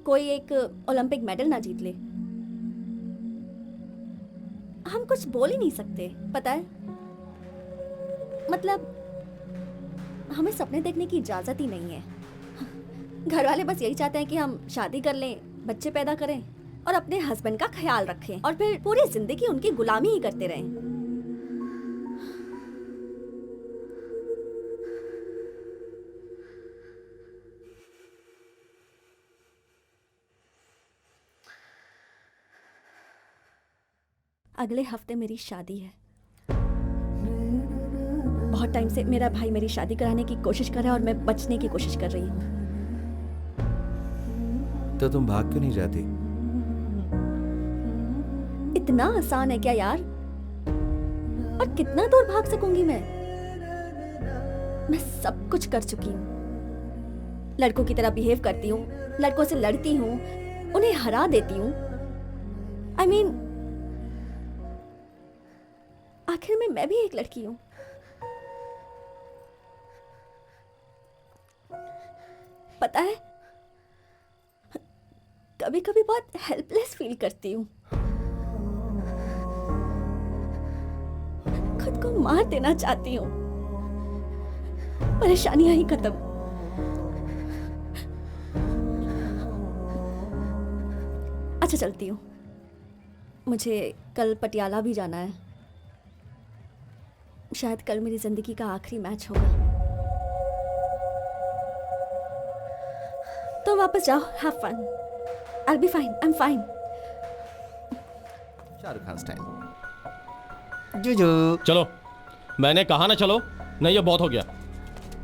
कोई एक ओलंपिक मेडल ना जीत ले। हम कुछ बोल ही नहीं सकते, पता है? मतलब हमें सपने देखने की इजाजत ही नहीं है। घर वाले बस यही चाहते हैं कि हम शादी कर लें, बच्चे पैदा करें और अपने हस्बैंड का ख्याल रखें और फिर पूरी जिंदगी उनकी गुलामी ही करते रहें। अगले हफ्ते मेरी शादी है। बहुत टाइम से मेरा भाई मेरी शादी कराने की कोशिश कर रहा है और मैं बचने की कोशिश कर रही हूँ। तो तुम भाग क्यों नहीं जाती? इतना आसान है क्या यार? और कितना दूर भाग सकूंगी मैं? मैं सब कुछ कर चुकी हूँ। लड़कों की तरह बिहेव करती हूँ, लड़कों से लड़ती हूँ, उन्हें हरा देती हूँ। I mean, आखिर में मैं भी एक लड़की हूँ। पता है, कभी कभी बहुत हेल्पलेस फील करती हूँ। खुद को मार देना चाहती हूँ। परेशानियां ही खत्म। अच्छा चलती हूँ, मुझे कल पटियाला भी जाना है। शायद कल मेरी जिंदगी का आखिरी मैच होगा। तो वापस जाओ, have fun. I'll be fine, I'm fine। Shahrukh Khan style. जुजू। चलो, मैंने कहा ना चलो, नहीं ये बहुत हो गया।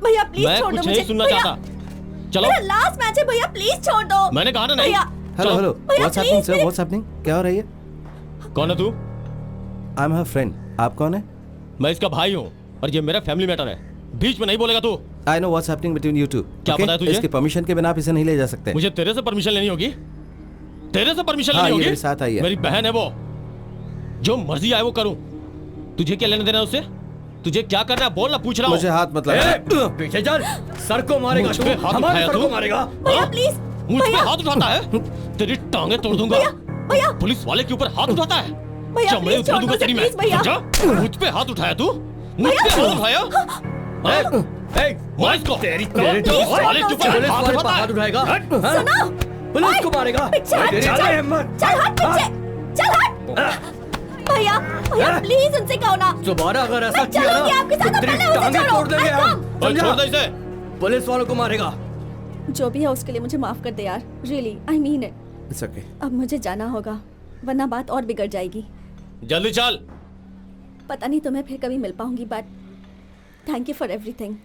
भैया प्लीज मैं छोड़ दो कुछ मुझे। नहीं सुनना भैया, चाहता। चलो, मेरा लास्ट मैच है भैया, प्लीज छोड़ दो। मैंने कहा ना नहीं। भैया, हेलो हेलो, भैया, what's happening please, sir, what's happening? क्या हो रही है? कौन है तू? I am her friend. आप कौन है? मैं इसका भाई हूँ और ये मेरा फैमिली मैटर है। बीच में नहीं बोलेगा तू। I know what's happening between you two. क्या पता है तुझे? इसकी परमिशन के बिना आप इसे नहीं ले जा सकते। मुझे तेरे से परमिशन लेनी होगी। तेरे से परमिशन हाँ, लेनी ये होगी। मेरे साथ आई है। मेरी बहन है वो, जो मर्जी आए वो करूं। तुझे क्या लेना देना है उससे? तुझे क्या करना है बोल ना, पूछ रहा हूं। मुझे हाथ मत लगा। पीछे चल, सर को मारेगा मुझ तू, पे हाथ हमारे उठाया सर तू? को मारेगा। भैया हाँ? प्लीज। मुझ पे भैया, हाथ उठाता है, तेरी टांगे तोड़ दूंगा। भैया, पुलिस वाले के ऊपर हाथ उठाता है, भैया, चमड़े please उतार छोड़ दूंगा दो तेरी उसे, मैं। please, भैया। समझा? मुझ पे हाथ उठाया तू, मुझ पे हाथ उठाया। मार इसको। तेरी पुलिस वाले के ऊपर पुलिस हाथ वाले उठाता पर हाथ है। उठाएगा। सुनो, पुलिस को मारेगा। पीछे हट, तेरी चल, जान हिम्मत। चल हट पीछे, चल हट। भैया, भैया प्लीज उनसे कहो ना। दोबारा अगर ऐसा मैं किया चलूंगी ना आपके साथ, तो अब तेरी पहले उसे टांगे छोड़ो। तोड़ देंगे I हम। come। ओए, छोड़ दे इसे। पुलिस वालों को मारेगा। जो भी है उसके लिए मुझे माफ कर दे यार, really I mean it. It's okay. अब मुझे जाना होगा, वरना बात और बिगड़ जाएगी। जल्दी चल। पता नहीं तुम्हें फिर कभी मिल पाऊंगी, but thank you for everything.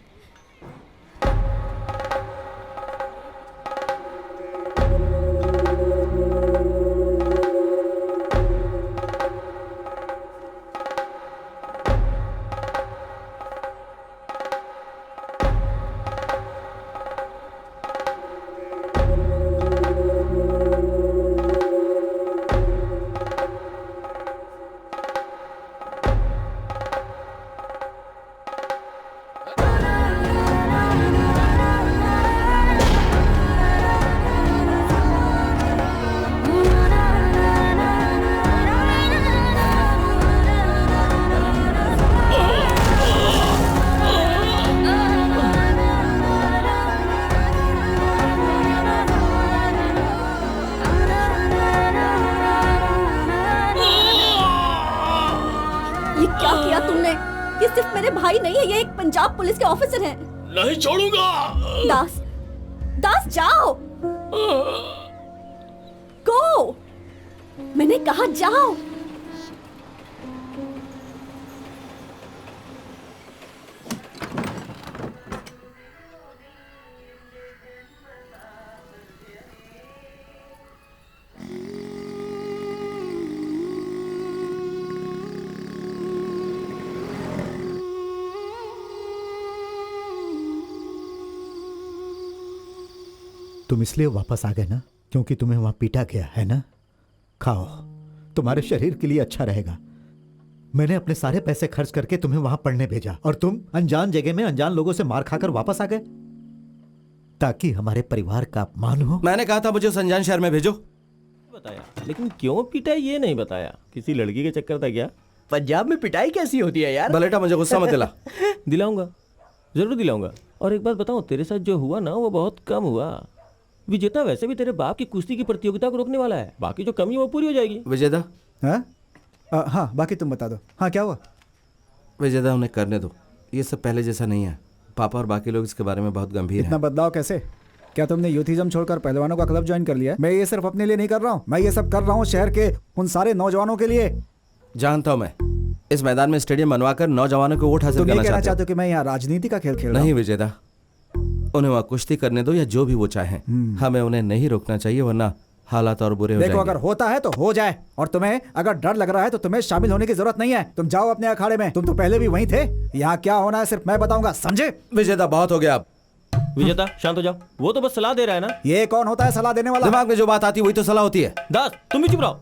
ये क्या किया तुमने? ये सिर्फ मेरे भाई नहीं है, ये एक पंजाब पुलिस के ऑफिसर हैं। नहीं छोड़ूंगा। दास, दास जाओ। गो, मैंने कहा जाओ। तुम इसलिए वापस आ गए ना क्योंकि तुम्हें वहां पीटा गया है ना? खाओ, तुम्हारे शरीर के लिए अच्छा रहेगा। मैंने अपने सारे पैसे खर्च करके तुम्हें वहां पढ़ने भेजा और तुम अनजान जगह में अनजान लोगों से मार खाकर वापस आ गए ताकि हमारे परिवार का अपमान हो। मैंने कहा था मुझे उस अनजान शहर में भेजो। बताया, लेकिन क्यों पीटा ये नहीं बताया। किसी लड़की के चक्कर था क्या? पंजाब में पिटाई कैसी होती है यार? बलेटा मुझे गुस्सा मत दिला। दिलाऊंगा, जरूर दिलाऊंगा। और एक बात बताऊं, तेरे साथ जो हुआ ना वो बहुत कम हुआ। विजेता वैसे भी तेरे बाप की कुश्ती की प्रतियोगिता को रोकने वाला है, बाकी जो कमी है वो पूरी हो जाएगी। विजेता? हाँ हाँ, बाकी तुम बता दो। हाँ, क्या हुआ? विजेता उन्हें करने दो, ये सब पहले जैसा नहीं है। पापा और बाकी लोग इसके बारे में बहुत गंभीर इतना हैं। बदलाव कैसे? क्या तुमने यूथिज्म छोड़कर पहलवानों का क्लब ज्वाइन कर लिया है? मैं ये सिर्फ अपने लिए नहीं कर रहा हूँ, मैं ये सब कर रहा हूँ शहर के उन सारे नौजवानों के लिए। जानता हूँ मैं, इस मैदान में स्टेडियम बनवाकर नौजवानों को वोट हासिल तुम ये करना कहना चाहते चाहते हो कि मैं यहाँ राजनीति का खेल खेल रहा हूँ? नहीं विजेता, उन्हें वहाँ कुश्ती करने दो या जो भी वो चाहें, हमें उन्हें नहीं रोकना चाहिए, वरना हालात और बुरे हो देखो जाएंगे। अगर होता है तो हो जाए, और तुम्हें अगर डर लग रहा है तो तुम्हें शामिल होने की जरूरत नहीं है। तुम जाओ अपने अखाड़े में, तुम तो पहले भी वहीं थे। यहाँ क्या होना है सिर्फ मैं बताऊंगा, समझे? विजेता बहुत हो गया अब। विजेता शांत हो जाओ, वो तो बस सलाह दे रहा है ना। ये कौन होता है सलाह देने वाला? दिमाग में जो बात आती है वही तो सलाह होती है। दास तुम भी चुप रहो।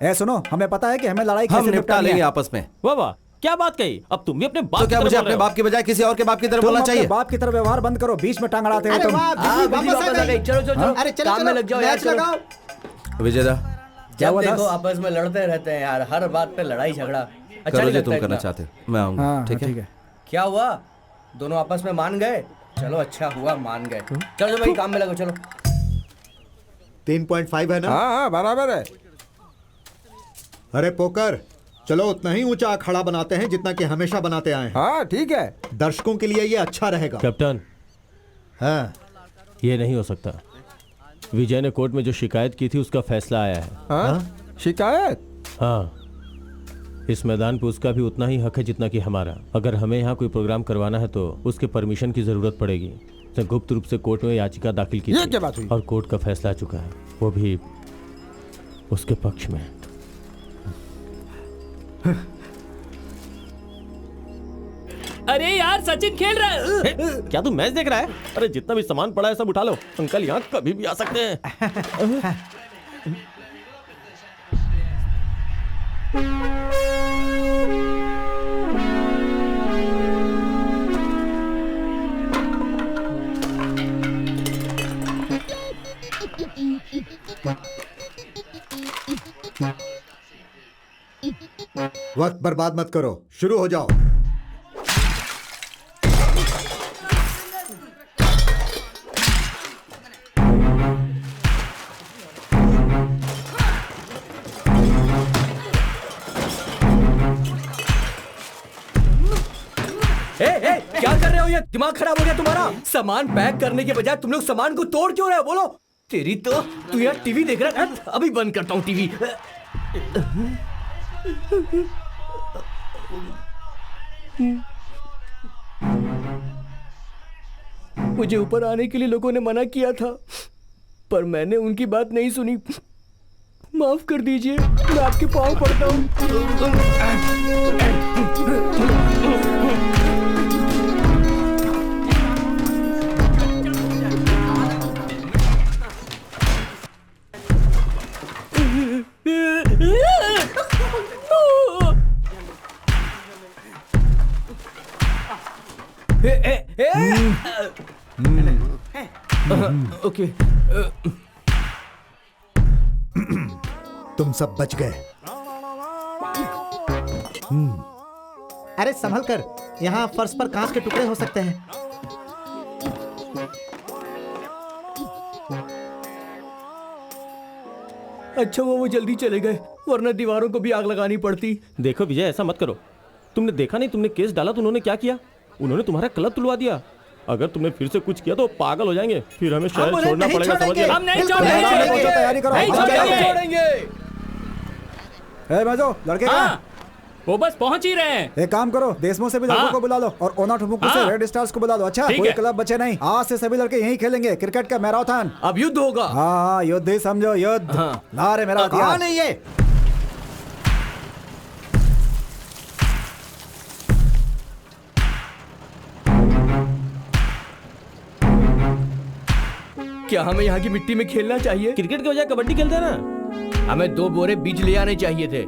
ए सुनो, हमें पता है कि हमें लड़ाई हम कैसे निपटा निपटानी लेंगे है। आपस में। वाह वाह, क्या बात कही। अब तुम भी अपने बाप तो की क्या तरह मुझे बोल अपने रहे हो। बाप की बजाय किसी और के बाप की तरफ तुम बोलना अपने चाहिए? बाप की तरह व्यवहार बंद करो, बीच में टांग अड़ाते हो अरे तुम। वाह, हाँ, बिजली बिजली वापस आ गई। चलो चलो चलो, अरे चलो काम में लग जाओ यार, मैच चलो। लगाओ। विजेता क्या जब हुआ देखो दास? आपस में लड़ते रहते हैं यार, हर बात पे लड़ाई झगड़ा। अच्छा करो नहीं जो लगता तुम करना इतना। चाहते हो, मैं आऊंगा। हाँ ठीक ठीक है। है। क्या हुआ, दोनों आपस में मान गए? चलो अच्छा हुआ मान गए। चलो भाई काम में लगो, चलो। 3.5 है ना? हाँ हाँ बराबर है। अरे पोकर, चलो उतना ही ऊंचा अखाड़ा बनाते हैं जितना कि हमेशा बनाते आए हैं। हाँ ठीक है। दर्शकों के लिए ये अच्छा रहेगा। कैप्टन, हाँ, ये नहीं हो सकता। विजय ने कोर्ट में जो शिकायत की थी उसका फैसला आया है। हाँ शिकायत? हाँ, इस मैदान पे उसका भी उतना ही हक है जितना कि हमारा। अगर हमें यहाँ कोई प्रोग्राम करवाना है तो उसके परमिशन की जरूरत पड़ेगी। उसने गुप्त रूप से कोर्ट में याचिका दाखिल की ये थी क्या बात हुई? और कोर्ट का फैसला आ चुका है, वो भी उसके पक्ष में। अरे यार सचिन खेल रहा है। क्या तू मैच देख रहा है? अरे जितना भी सामान पड़ा है सब उठा लो, अंकल यहाँ कभी भी आ सकते हैं। वक्त बर्बाद मत करो, शुरू हो जाओ। क्या कर रहे हो? ये दिमाग खराब हो गया तुम्हारा? सामान पैक करने के बजाय तुम लोग सामान को तोड़ क्यों रहे हो? बोलो। तेरी तो तू यार टीवी देख रहा है? अभी बंद करता हूँ टीवी। मुझे ऊपर आने के लिए लोगों ने मना किया था, पर मैंने उनकी बात नहीं सुनी। माफ कर दीजिए, मैं आपके पाँव पड़ता हूँ। ओके, तुम सब बच गए। अरे संभल कर, यहाँ फर्श पर कांच के टुकड़े हो सकते हैं। अच्छा वो जल्दी चले गए, वरना दीवारों को भी आग लगानी पड़ती। देखो विजय, ऐसा मत करो। तुमने देखा नहीं, तुमने केस डाला तो उन्होंने क्या किया? उन्होंने तुम्हारा क्लब तुड़वा दिया। अगर तुमने फिर से कुछ किया तो पागल हो जाएंगे, फिर हमें शहर उन्हें छोड़ना नहीं पड़ेगा, समझ छोड़ेंगे। गए? हम नहीं बिल्कुल छोड़ेंगे। नहीं छोड़ेंगे। तैयारी करो। नहीं हाँ, छोड़ेंगे। छोड़ेंगे। ए मजो, लड़के कहाँ हैं? हाँ, वो बस पहुंच ही रहे हैं। एक काम करो, देशमो से भी लड़कों हाँ। को बुला लो और ओना ठुमुकू से हाँ। रेड स्टार्स को बुला लो। अच्छा, ठीक कोई है। क्लब बचे नहीं। आज से सभी लड़के यहीं खेलेंगे, क्रिकेट का मैराथन। अब युद्ध होगा। हाँ, युद्ध ही समझो, युद्ध। हाँ। ला रे मेरा कौन हथियार। है ये? क्या हमें यहाँ की मिट्टी में खेलना चाहिए? क्रिकेट के बजाय कबड्डी खेलते हैं ना। हमें 2 बोरे बीज ले आने चाहिए थे।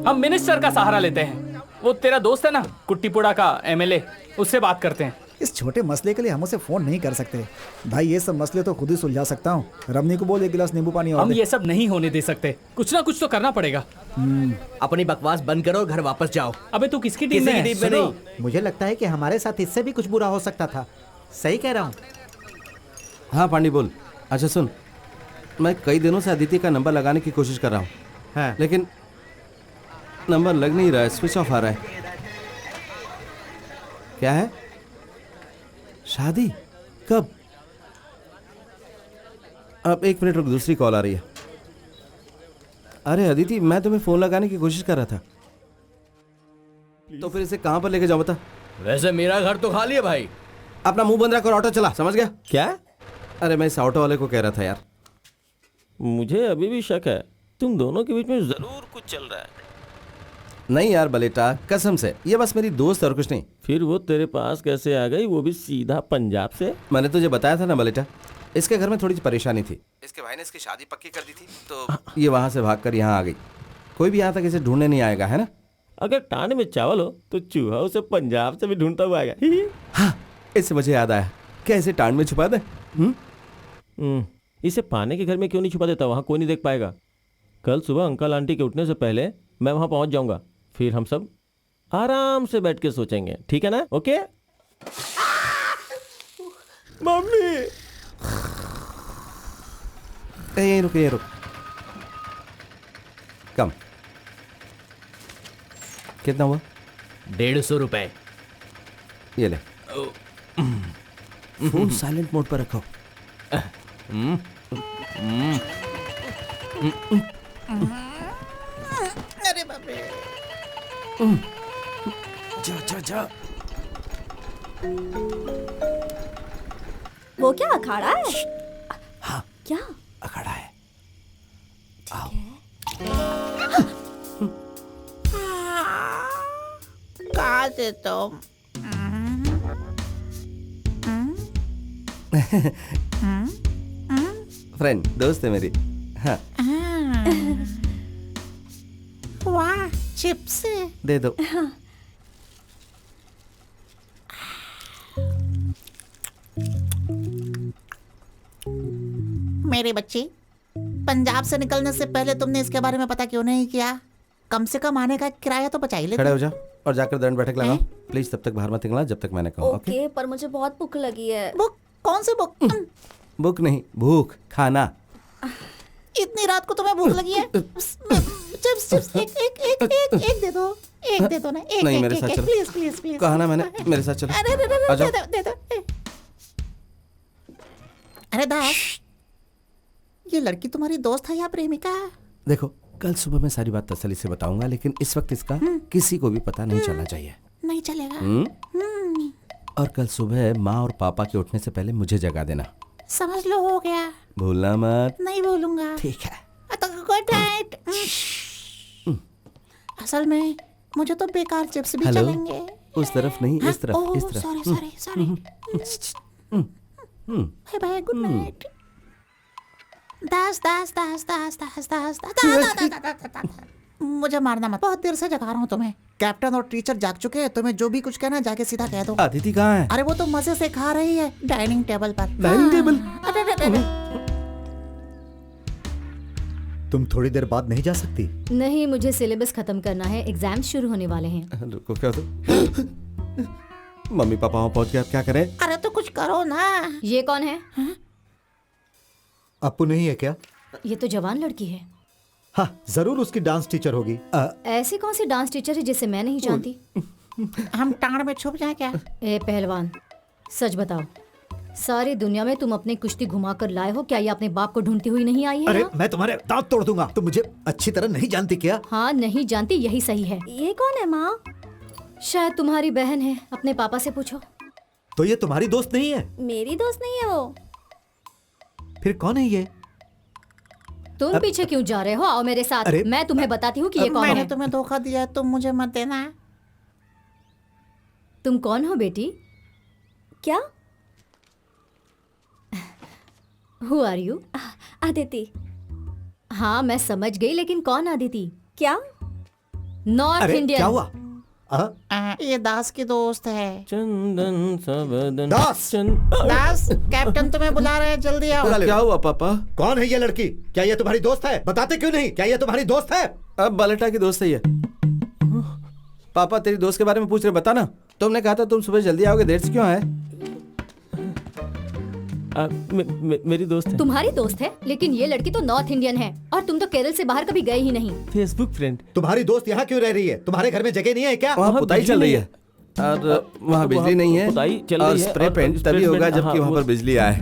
हम मिनिस्टर का सहारा लेते हैं। वो तेरा दोस्त है ना, कुट्टीपुड़ा का एमएलए, उससे बात करते हैं। इस छोटे मसले के लिए हम उसे फोन नहीं कर सकते भाई। ये सब मसले तो खुद ही सुलझा सकता हूँ। रमनी को बोल 1 गिलास नींबू पानी और हम दे। ये सब नहीं होने दे सकते। कुछ ना कुछ तो करना पड़ेगा। अपनी बकवास बंद करो, घर वापस जाओ। अबे तू किसकी टीम किसी में की है? टीम में सुनो, नहीं। मुझे लगता है कि हमारे साथ इससे भी कुछ बुरा हो सकता था। सही कह रहा हूँ। हाँ पांडी बोल। अच्छा सुन, मैं कई दिनों से अदिति का नंबर लगाने की कोशिश कर रहा हूँ, हाँ। लेकिन नंबर लग नहीं रहा है, स्विच ऑफ आ रहा है। क्या है? शादी कब? अब 1 मिनट रुक, दूसरी कॉल आ रही है। अरे अदिति, मैं तुम्हें फोन लगाने की कोशिश कर रहा था। तो फिर इसे कहाँ पर लेके जाऊँ बता? वैसे मेरा घर तो खाली है भाई। अपना मुंह बंद रख और ऑटो चला, समझ गया? क्या? अरे मैं इस ऑटो वाले को कह रहा था यार। मुझे अभी भी शक है तुम दोनों के बीच में जरूर कुछ चल रहा है। नहीं यार बलेटा, कसम से ये बस मेरी दोस्त और कुछ नहीं। फिर वो तेरे पास कैसे आ गई, वो भी सीधा पंजाब से? मैंने तुझे बताया था ना बलेटा, इसके घर में थोड़ी सी परेशानी थी। इसके भाई ने इसकी शादी पक्की कर दी थी, तो ये वहां से भागकर यहाँ आ गई। कोई भी यहाँ तक इसे ढूंढने नहीं आएगा, है ना? अगर टांड में चावल हो तो चूहा उसे पंजाब से भी ढूंढता हुआ आएगा। हाँ, इससे मुझे याद आया, क्या इसे टांड में छुपा दे? इसे पाने के घर में क्यों नहीं छुपा देता, वहां कोई नहीं देख पाएगा। कल सुबह अंकल आंटी के उठने से पहले मैं वहां पहुंच जाऊंगा, फिर हम सब आराम से बैठ के सोचेंगे, ठीक है ना? Okay mummy. ये रुक, ये रुक, कम। कितना हुआ? 150 रुपए। ये ले। फोन साइलेंट मोड पर रखो। अरे बाप रे। जा जा जा। वो क्या अखाड़ा है? हाँ, क्या अखाड़ा है। आओ। कहाँ से तुम? फ्रेंड, दोस्त है मेरी। हाँ, वाह, चिप्स दे दो। मेरे बच्चे, पंजाब से निकलने से पहले तुमने इसके बारे में पता क्यों नहीं किया? कम से कम आने का किराया तो बचा ही लेते। खड़े हो जा और जाकर दंड बैठक लगाओ। प्लीज तब तक बाहर मत निकलना जब तक मैंने कहा। ओके, पर मुझे बहुत भूख लगी है। बुक? कौन सी बुक? भूख नहीं, भूख, खाना। इतनी रात को तुम्हें भूख लगी है? चिप्स चिप्स एक दे दो, एक दे दो ना, एक नहीं, एक, मेरे एक, साथ एक, चलो। Please please please. कहा ना मैंने, मेरे साथ चलो। अरे आ जाओ। दे दो। अरे दास, ये लड़की तुम्हारी दोस्त है या प्रेमिका? देखो, कल सुबह मैं सारी बात तसल्ली से बताऊंगा, लेकिन इस वक्त इसका किसी को भी पता नहीं चलना चाहिए। नहीं चलेगा। और कल सुबह माँ और पापा के उठने से पहले मुझे जगा देना। समझ लो, हो गया। भूलना मत। नहीं भूलूंगा। ठीक है। Good night. असल में मुझे तो बेकार चिप्स भी हेलो? चलेंगे। उस तरफ नहीं, इस तरफ, इस तरफ। Sorry. Bye bye, good night. Das. मुझे मारना मत, बहुत देर से जगा रहा हूँ तुम्हें। कैप्टन और टीचर जाग चुके हैं, तुम्हें जो भी कुछ कहना जाके सीधा कह दो। अदिति कहाँ है? अरे वो तो मजे से खा रही है डाइनिंग टेबल पर। Dining table? अरे। तुम थोड़ी देर बाद नहीं जा सकती? नहीं, मुझे सिलेबस खत्म करना है, एग्जाम शुरू होने वाले हैं। रुको, क्या तो मम्मी पापा वहाँ पहुँच गया, क्या करें? अरे तो कुछ करो ना। ये कौन है? अपू नहीं है क्या? ये तो जवान लड़की है। हाँ, जरूर उसकी डांस टीचर होगी। ऐसी कौन सी डांस टीचर है जिसे मैं नहीं जानती? हम टांड में छुप जाए क्या? ए पहलवान, सच बताओ, सारी दुनिया में तुम अपनी कुश्ती घुमा कर लाए हो, क्या ये अपने बाप को ढूंढती हुई नहीं आई है? अरे यहाँ? मैं तुम्हारे दांत तोड़ दूंगा। तुम मुझे अच्छी तरह नहीं जानती क्या? हाँ, नहीं जानती, यही सही है। ये कौन है माँ? शायद तुम्हारी बहन है, अपने पापा से पूछो। तो ये तुम्हारी दोस्त नहीं है? मेरी दोस्त नहीं है वो। फिर कौन है ये? तुम पीछे क्यों जा रहे हो? आओ मेरे साथ, अरे, मैं तुम्हें बताती हूँ कि ये कौन मैंने है। तुम्हें धोखा दिया, तुम मुझे मत देना। तुम कौन हो बेटी? क्या? Who are you? अदिति। हाँ, मैं समझ गई, लेकिन कौन अदिति? क्या? नॉर्थ अरे इंडियन। क्या हुआ? ये दास की दोस्त है। चंदन सबदन दास! दास, कैप्टन तुम्हें बुला रहे हैं, जल्दी आओ। क्या हुआ पापा? कौन है ये लड़की? क्या ये तुम्हारी दोस्त है? बताते क्यों नहीं? क्या ये तुम्हारी दोस्त है? अब बलेटा की दोस्त है ये। पापा, तेरी दोस्त के बारे में पूछ रहे, बता ना। तुमने कहा था तुम सुबह जल्दी आओगे, देर से क्यों आए? मेरी दोस्त है। तुम्हारी दोस्त है, लेकिन ये लड़की तो नॉर्थ इंडियन है, और तुम तो केरल से बाहर कभी गए ही नहीं। Facebook friend. तुम्हारी दोस्त यहाँ क्यों रह रही है? तुम्हारे घर में जगह नहीं है क्या? वहाँ पुताई चल रही है और वहाँ बिजली नहीं है, पुताई चल और रही है स्प्रे और पेंट स्प्रे तभी होगा पेंट, जबकि हाँ, वहाँ वो- पर बिजली आए।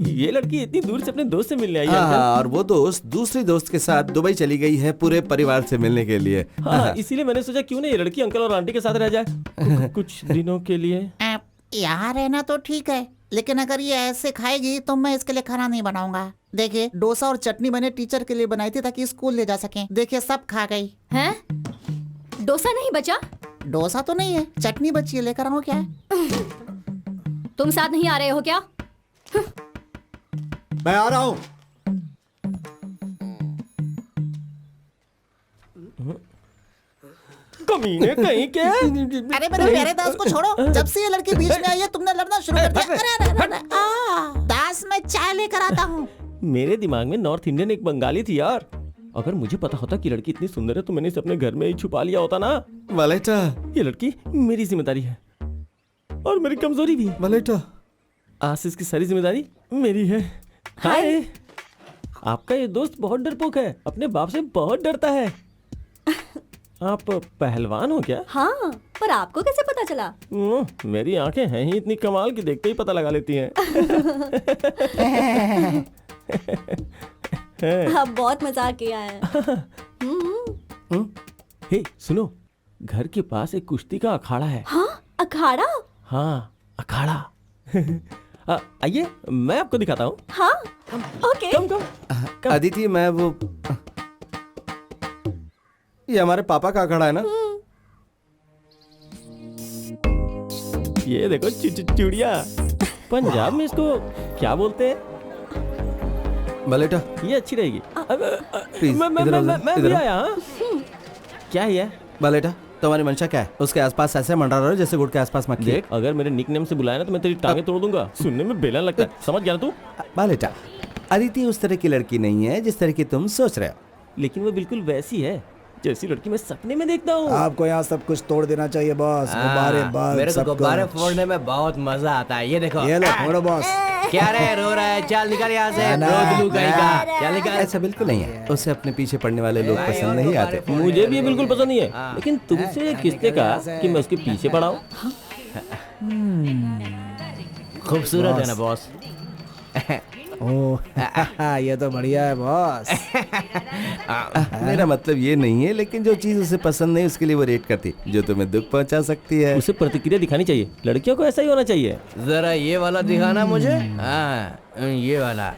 ये लड़की इतनी दूर से अपने दोस्त से मिलने आई है। हाँ, और वो दोस्त दूसरी दोस्त के साथ दुबई चली गई है पूरे परिवार से मिलने के लिए। हाँ, इसीलिए मैंने सोचा क्यों नहीं ये लड़की अंकल और आंटी के साथ रह जाए कुछ दिनों के लिए। यहाँ रहना तो ठीक है, लेकिन अगर ये ऐसे खाएगी तो मैं इसके लिए खाना नहीं बनाऊंगा। देखिए डोसा और चटनी मैंने टीचर के लिए बनाई थी ताकि स्कूल ले जा सकें। देखिए सब खा गई। हैं? डोसा नहीं बचा? डोसा तो नहीं है, चटनी बची है, लेकर आऊं क्या? तुम साथ नहीं आ रहे हो क्या? मैं आ रहा हूं। कमीने कहीं के। अरे मेरे प्यारे दास को छोड़ो, जब से ये लड़की बीच में आई है तुमने लड़ना शुरू कर दिया। अरे अरे अरे दास मैं चाय लेकर आता हूँ। मेरे दिमाग में नॉर्थ इंडियन एक बंगाली थी यार। अगर मुझे पता होता कि लड़की इतनी सुंदर है तो मैंने इसे अपने घर में ही छुपा लिया होता ना। वालेटा, ये लड़की मेरी जिम्मेदारी है और मेरी कमजोरी भी। वालेटा, आशीष की सारी जिम्मेदारी मेरी है। हाय, आपका ये दोस्त बहुत डरपोक है, अपने बाप से बहुत डरता है। आप पहलवान हो क्या? हाँ, पर आपको कैसे पता चला? मेरी आंखें हैं ही इतनी कमाल कि देखते ही पता लगा लेती हैं। आप बहुत मजाक किया है। हे सुनो, घर के पास एक कुश्ती का अखाड़ा है। हाँ, अखाड़ा? हाँ, अखाड़ा। आइए मैं आपको दिखाता हूँ। हाँ, ओके। कम। अदिति, मैं वो ये हमारे पापा का अखाड़ा है ना? ये देखो चूड़िया। पंजाब में इसको क्या बोलते हैं? बलेटा, ये अच्छी रहेगी। प्लीज मैं भी आया। क्या है? बलेटा, तुम्हारी मंशा क्या है? उसके आसपास ऐसे मंडरा रहे हो जैसे गुड़ के आसपास मक्खी। देख, अगर मेरे निकनेम से बुलाया ना तो मैं तेरी टांगे तोड़ दूंगा। सुनने में बेलन लगता है, समझ गया ना तू? बलेटा, अदिति उस तरह की लड़की नहीं है जिस तरह की तुम सोच रहे हो। लेकिन वो बिल्कुल वैसी है जैसी लड़की मैं सपने में देखता हूँ। आपको यहाँ सब कुछ तोड़ देना चाहिए बॉस। गुब्बारे बल्ब मेरे को सब गुब्बारे कुछ। फोड़ने में बहुत मजा आता है। ये देखो। ये लो फोड़ो बॉस। क्या रे, रो रहा है? चल निकल यहाँ से। रोज लू कहीं का। चल निकल। ऐसा बिल्कुल नहीं है, उसे अपने पीछे पड़ने वाले लोग पसंद नहीं आते। मुझे भी ये बिल्कुल पसंद नहीं है, लेकिन तुमसे किसने कहा कि मैं उसके पीछे पड़ा हूँ? खूबसूरत है ना बॉस? ओह ये तो बढ़िया है बॉस। मेरा मतलब ये नहीं है, लेकिन जो चीज उसे पसंद नहीं उसके लिए वो रेट करती, जो तुम्हें दुख पहुंचा सकती है। उसे प्रतिक्रिया दिखानी चाहिए। लड़कियों को ऐसा ही होना चाहिए। जरा ये वाला दिखाना मुझे। हाँ, ये वाला।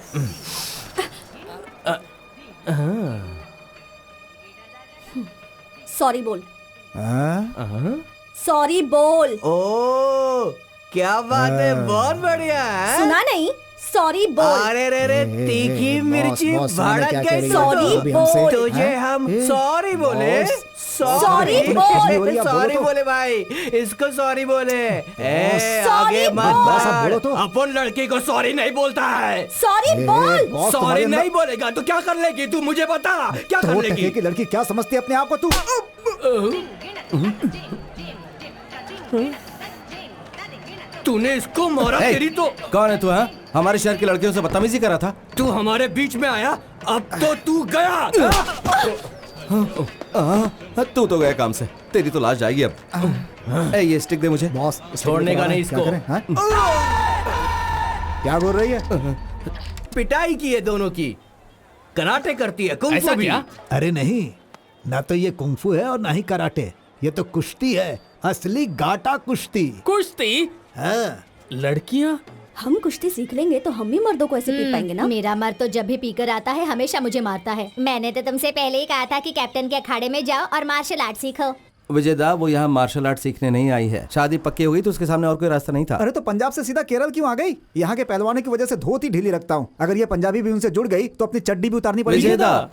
सॉरी बोल। हाँ? सॉरी बोल। ओ, क्या बात है, बहुत बढ़िया है। सुना नहीं? सॉरी बोल। अरे रे रे, तीखी मिर्ची भड़क गई। सॉरी बोल। तुझे हम सॉरी बोले। सॉरी बोल। सॉरी बोले भाई, इसको सॉरी बोले। आगे मत बोलो तो। अपन लड़की को सॉरी नहीं बोलता है। सॉरी बोल। सॉरी नहीं बोलेगा तो क्या कर लेगी तू? मुझे बता, क्या कर लेगी? की लड़की क्या समझती है अपने आप को तू? तूने इसको मारा। तेरी तो। कौन है तू? हाँ, हमारे शहर की लड़कियों से बदतमीजी करा था। तू हमारे बीच में आया, अब तो तू गया। तू तो गया काम से, तेरी तो लाश जाएगी अब। ये स्टिक दे मुझे। बॉस छोड़ने का नहीं इसको। क्या बोल रही है? पिटाई की है दोनों की। कराटे करती है, कुंफू भी। अरे नहीं, ना तो ये कुंफू है और ना ही कराटे। ये तो कुश्ती है, असली गाटा कुश्ती। कुश्ती? हाँ। लड़कियां? हम कुश्ती सीख लेंगे तो हम भी मर्दों को ऐसे पीट पाएंगे ना। मेरा मर्द तो जब भी पीकर आता है हमेशा मुझे मारता है। मैंने तो तुमसे पहले ही कहा था कि कैप्टन के अखाड़े में जाओ और मार्शल आर्ट सीखो। विजयदा, वो यहाँ मार्शल आर्ट सीखने नहीं आई है। शादी पक्की हो गई तो उसके सामने और कोई रास्ता नहीं था। अरे तो पंजाब से सीधा केरल क्यों आ गई? यहाँ के पहलवानों की वजह से धोती ढीली रखता हूँ। अगर ये पंजाबी भी उनसे जुड़ गई तो अपनी चड्डी भी उतारनी पड़ेगी। विजयदा,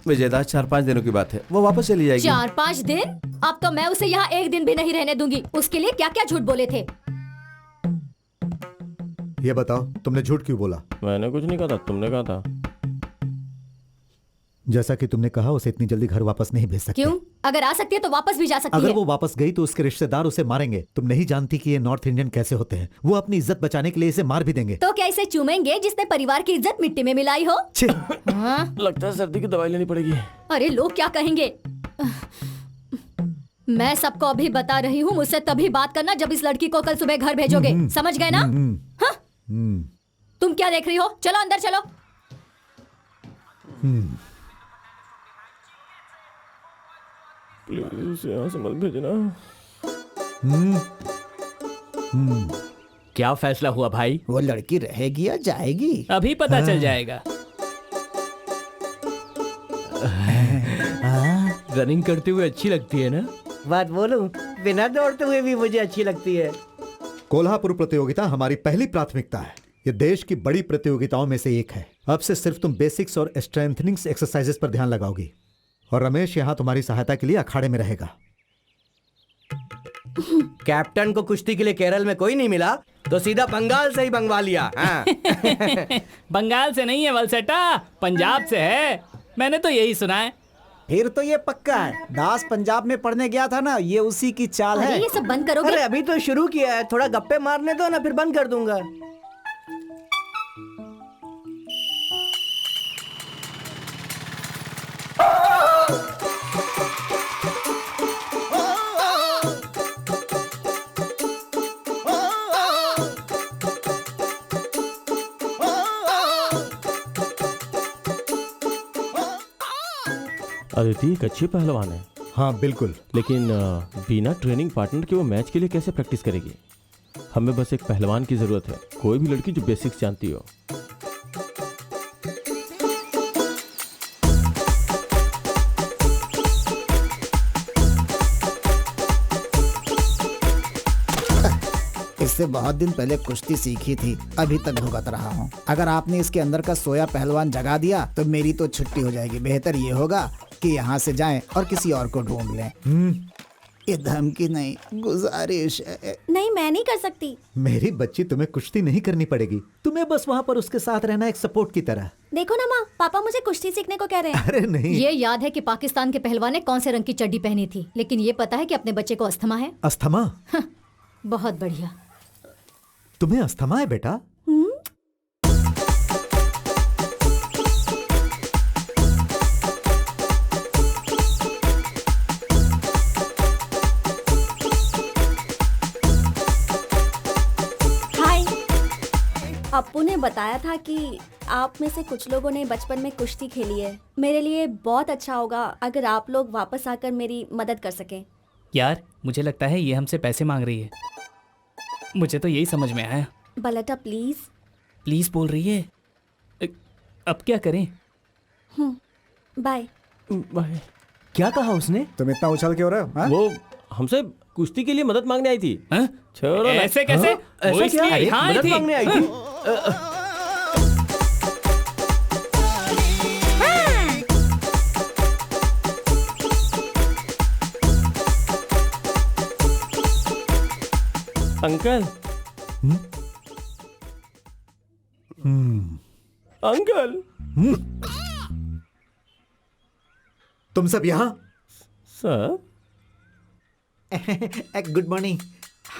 विजयदा, 4-5 दिनों की बात है, वो वापस चली जाएगी। 4-5 दिन? अब तो मैं उसे यहाँ एक दिन भी नहीं रहने दूंगी। उसके लिए क्या क्या झूठ बोले थे? ये बताओ, तुमने झूठ क्यों बोला? मैंने कुछ नहीं कहा था, तुमने कहा था। जैसा कि तुमने कहा, उसे इतनी जल्दी घर वापस नहीं भेज सकते। क्यों? अगर आ सकती है तो वापस भी जा सकती अगर है। वो वापस गई तो उसके रिश्तेदार उसे मारेंगे। तुम नहीं जानती कि ये नॉर्थ इंडियन कैसे होते हैं। वो अपनी इज्जत बचाने के लिए इसे मार भी देंगे। तो क्या इसे चूमेंगे जिसने परिवार की इज्जत मिट्टी में मिलाई हो? हाँ? लगता है सर्दी की दवाई लेनी पड़ेगी। अरे लोग क्या कहेंगे? मैं सबको अभी बता रही हूँ, मुझसे तभी बात करना जब इस लड़की को कल सुबह घर भेजोगे। समझ गए ना? हाँ? तुम क्या देख रही हो? चलो अंदर चलो। प्लीज यहाँ से मत भेजना। क्या फैसला हुआ भाई? वो लड़की रहेगी या जाएगी? अभी पता चल जाएगा। रनिंग करते हुए अच्छी लगती है ना? बात बोलूं, बिना दौड़ते हुए भी मुझे अच्छी लगती है। कोल्हापुर प्रतियोगिता हमारी पहली प्राथमिकता है। ये देश की बड़ी प्रतियोगिताओं में से एक है। अब से सिर्फ तुम बेसिक्स और स्ट्रेंथनिंग एक्सरसाइजेस पर ध्यान लगाओगी और रमेश यहाँ तुम्हारी सहायता के लिए अखाड़े में रहेगा। कैप्टन को कुश्ती के लिए केरल में कोई नहीं मिला तो सीधा बंगाल से ही मंगवा लिया। हाँ। बंगाल से नहीं है वलसेटा, पंजाब से है। मैंने तो यही सुना है। फिर तो ये पक्का है। दास पंजाब में पढ़ने गया था ना, ये उसी की चाल अरे है। ये सब बंद करोगे? अरे अभी तो शुरू किया है, थोड़ा गप्पे मारने दो ना, फिर बंद कर दूंगा। अदिति एक अच्छी पहलवान है, हाँ बिल्कुल, लेकिन बिना ट्रेनिंग पार्टनर के वो मैच के लिए कैसे प्रैक्टिस करेगी? हमें बस एक पहलवान की जरूरत है, कोई भी लड़की जो बेसिक्स जानती हो। इससे बहुत दिन पहले कुश्ती सीखी थी, अभी तक भुगत रहा हूँ। अगर आपने इसके अंदर का सोया पहलवान जगा दिया तो मेरी तो छुट्टी हो जाएगी। बेहतर ये होगा कि यहाँ से जाएं और किसी और को ढूंढ लें। ये धमकी नहीं, गुजारिश है। नहीं, मैं नहीं कर सकती। मेरी बच्ची, तुम्हें कुश्ती नहीं करनी पड़ेगी। तुम्हें बस वहाँ पर उसके साथ रहना, एक सपोर्ट की तरह। देखो ना माँ, पापा मुझे कुश्ती सीखने को कह रहे हैं। अरे नहीं, ये याद है कि पाकिस्तान के पहलवान ने कौन से रंग की चड्डी पहनी थी, लेकिन ये पता है कि अपने बच्चे को अस्थमा है। अस्थमा? बहुत बढ़िया। तुम्हें अस्थमा है बेटा? हाय। अप्पू ने बताया था कि आप में से कुछ लोगों ने बचपन में कुश्ती खेली है। मेरे लिए बहुत अच्छा होगा अगर आप लोग वापस आकर मेरी मदद कर सकें। यार मुझे लगता है ये हमसे पैसे मांग रही है। मुझे तो यही समझ में आया। बलटा प्लीज। प्लीज बोल रही है। अब क्या करें? बाय। क्या कहा उसने? तुम इतना उछल क्यों रहे हो? हाँ? वो हमसे कुश्ती के लिए मदद मांगने आई थी। छोड़ो ना। ऐसे कैसे? वो ऐसा क्या? इसलिए अरे, यहाँ आई मदद थी। मांगने आई थी? अंकल। अंकल। तुम सब यहाँ? Sir good morning.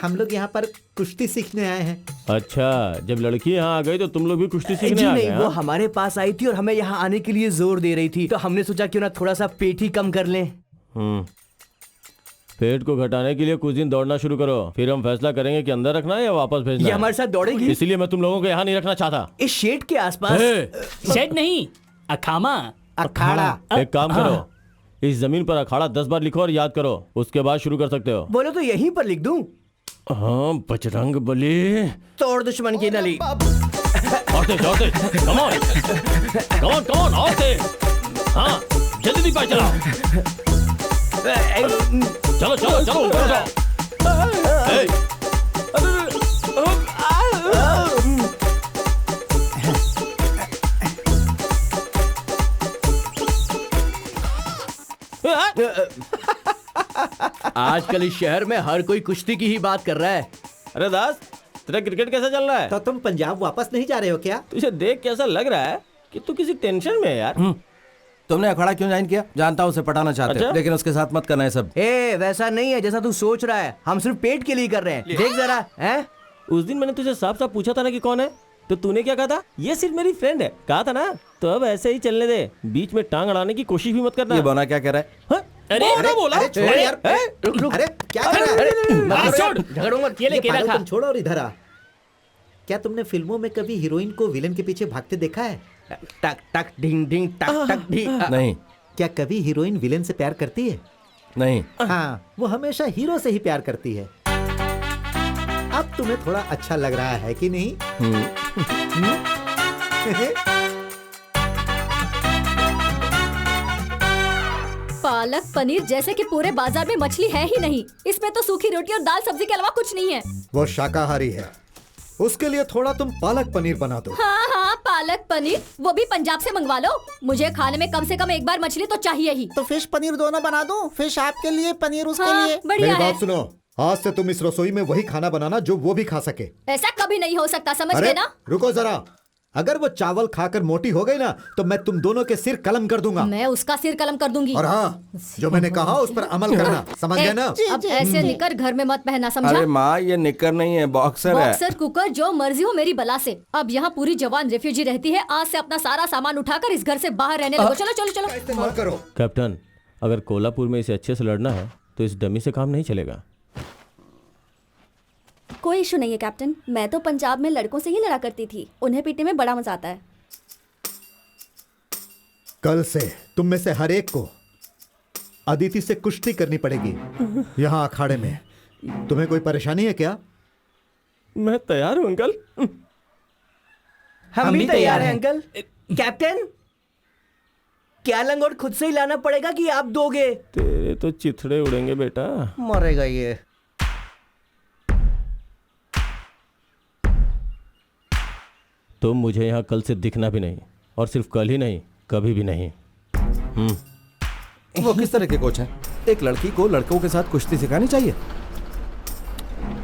हम लोग यहाँ पर कुश्ती सीखने आए हैं। अच्छा, जब लड़की यहाँ आ गई तो तुम लोग भी कुश्ती सीखने जी आ गए? नहीं, वो हाँ? हमारे पास आई थी और हमें यहाँ आने के लिए जोर दे रही थी, तो हमने सोचा क्यों ना थोड़ा सा पेट ही कम कर लें। पेट को घटाने के लिए कुछ दिन दौड़ना शुरू करो, फिर हम फैसला करेंगे कि अंदर रखना है या वापस भेजना ये है। हमारे साथ दौड़ेगी? इसीलिए मैं तुम लोगों को यहाँ नहीं रखना चाहता। इस शेड के आसपास। शेड नहीं, अखामा। अखाड़ा। एक काम करो, इस जमीन पर अखाड़ा 10 बार लिखो और याद करो, उसके बाद शुरू कर सकते हो। बोलो तो यहीं पर लिख दूं? हाँ, बजरंग बली। तोड़ दुश्मन की नली। और तेज, कम ऑन, कम ऑन, और तेज। हाँ, जल्दी पाए चलाओ। चलो चलो चलो, ऊपर जाओ। आजकल इस शहर में हर कोई कुश्ती की ही बात कर रहा है। अरे दास, तेरा क्रिकेट कैसा चल रहा है? तो तुम पंजाब वापस नहीं जा रहे हो क्या? तुझे देख कैसा लग रहा है कि तू किसी टेंशन में है यार। तुमने अखाड़ा क्यों ज्वाइन किया? जानता हूँ उसे पटाना चाहते हो, अच्छा? लेकिन उसके साथ मत करना है सब। वैसा नहीं है जैसा तू सोच रहा है, हम सिर्फ पेट के लिए कर रहे हैं। देख जरा। हैं? उस दिन मैंने तुझे साफ साफ पूछा था ना कि कौन है, तो तूने क्या कहा था? ये सिर्फ मेरी फ्रेंड है, कहा था ना। तो अब ऐसे ही चलने दे, बीच में टांग अड़ाने की कोशिश भी मत करना। ये बोना क्या कह रहा है? हाँ? अरे बोला। अरे छोड़ यार। रुक। अरे क्या कर रहा है? झगड़ो मत। ये लेके पागल, रखा। तुम छोड़ो और इधर आ। क्या तुमने फिल्मों में कभी हीरोइन को विलेन के पीछे भागते देखा है? टक टक ढिंग ढिंग टक टक ढिंग। नहीं। क्या कभी हीरोइन विलेन से प्यार करती है? नहीं। हाँ, वो हमेशा हीरो से ही प्यार करती है। अब तुम्हें थोड़ा अच्छा लग रहा है कि नहीं? पालक पनीर जैसे कि पूरे बाजार में मछली है ही नहीं। इसमें तो सूखी रोटी और दाल सब्जी के अलावा कुछ नहीं है। वो शाकाहारी है, उसके लिए थोड़ा तुम पालक पनीर बना दो। हाँ हाँ, पालक पनीर, वो भी पंजाब से मंगवा लो। मुझे खाने में कम से कम एक बार मछली तो चाहिए ही। तो फिश पनीर दोनों बना दूं? फिश आपके लिए, पनीर उसके हाँ, लिए। बढ़िया मेरी है। बात सुनो, आज से तुम इस रसोई में वही खाना बनाना जो वो भी खा सके। ऐसा कभी नहीं हो सकता, समझ अरे गए ना? रुको जरा, अगर वो चावल खाकर मोटी हो गई ना तो मैं तुम दोनों के सिर कलम कर दूंगा। मैं उसका सिर कलम कर दूंगी। और हाँ, जो मैंने कहा उस पर अमल करना, समझ गए ना? अब ऐसे निकर घर में मत पहना, समझा? अरे माँ, ये निकर नहीं है, बॉक्सर है। बॉक्सर कुकर जो मर्जी हो मेरी बला से। अब यहाँ पूरी जवान रेफ्यूजी रहती है। आज से अपना सारा सामान उठाकर इस घर से बाहर रहने लगो। चलो चलो चलो। इस्तेमाल करो। कैप्टन, अगर कोल्हापुर में इसे अच्छे से लड़ना है तो इस डमी से काम नहीं चलेगा। कोई इशू नहीं है कैप्टन, मैं तो पंजाब में लड़कों से ही लड़ा करती थी। उन्हें पीटने में बड़ा मजा आता है। कल से तुम में से हर एक को अदिति से कुश्ती करनी पड़ेगी यहाँ अखाड़े में। तुम्हें कोई परेशानी है क्या? मैं तैयार हूँ अंकल। हम भी तैयार हैं अंकल। कैप्टन, क्या लंगोट खुद से ही लाना पड़ेगा कि आप दोगे? तेरे तो चिथड़े उड़ेंगे बेटा। मरेगा ये। तुम मुझे यहाँ कल से दिखना भी नहीं, और सिर्फ कल ही नहीं, कभी भी नहीं। वो किस तरह के कोच हैं? एक लड़की को लड़कों के साथ कुश्ती सिखानी चाहिए।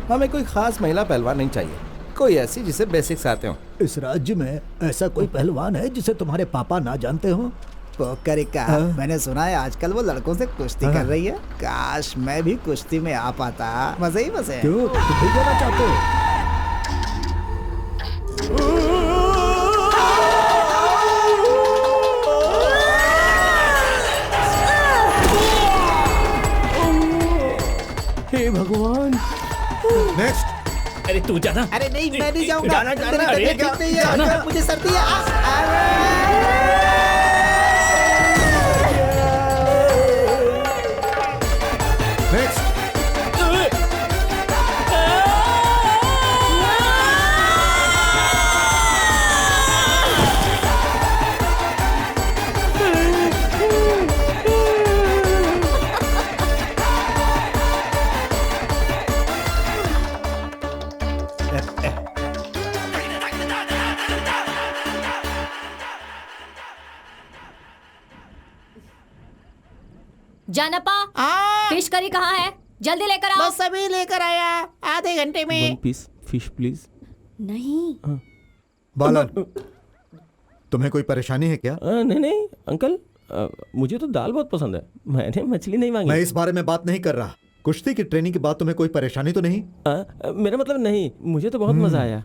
हमें कोई खास महिला पहलवान नहीं चाहिए, कोई ऐसी जिसे बेसिक्स आते हो। इस राज्य में ऐसा कोई पहलवान है जिसे तुम्हारे पापा ना जानते हो? पोकरिका, मैंने सुना है आजकल वो लड़कों से कुश्ती कर रही है। काश मैं भी कुश्ती में आ पाता, मजे ही मजे। क्यों, तुम भी जाना चाहते हो? हे भगवान। नेक्स्ट। अरे तू जाना। अरे नहीं, मैं नहीं जाऊंगा। जाना, जाना, मेरी तबीयत अरे ठीक नहीं है। जाना। मुझे सर्दी है। नेक्स्ट। जानपा, हाँ, फिश करी कहाँ है? जल्दी लेकर आओ। बस अभी लेकर आया, आधे घंटे में। 1 पीस फिश प्लीज। नहीं, बालन, तुम्हें कोई परेशानी है क्या? नहीं नहीं अंकल, मुझे तो दाल बहुत पसंद है, मैंने मछली नहीं मांगी। मैं इस बारे में बात नहीं कर रहा। कुश्ती की ट्रेनिंग के बाद तुम्हें कोई परेशानी तो नहीं? मेरा मतलब नहीं, मुझे तो बहुत मजा आया।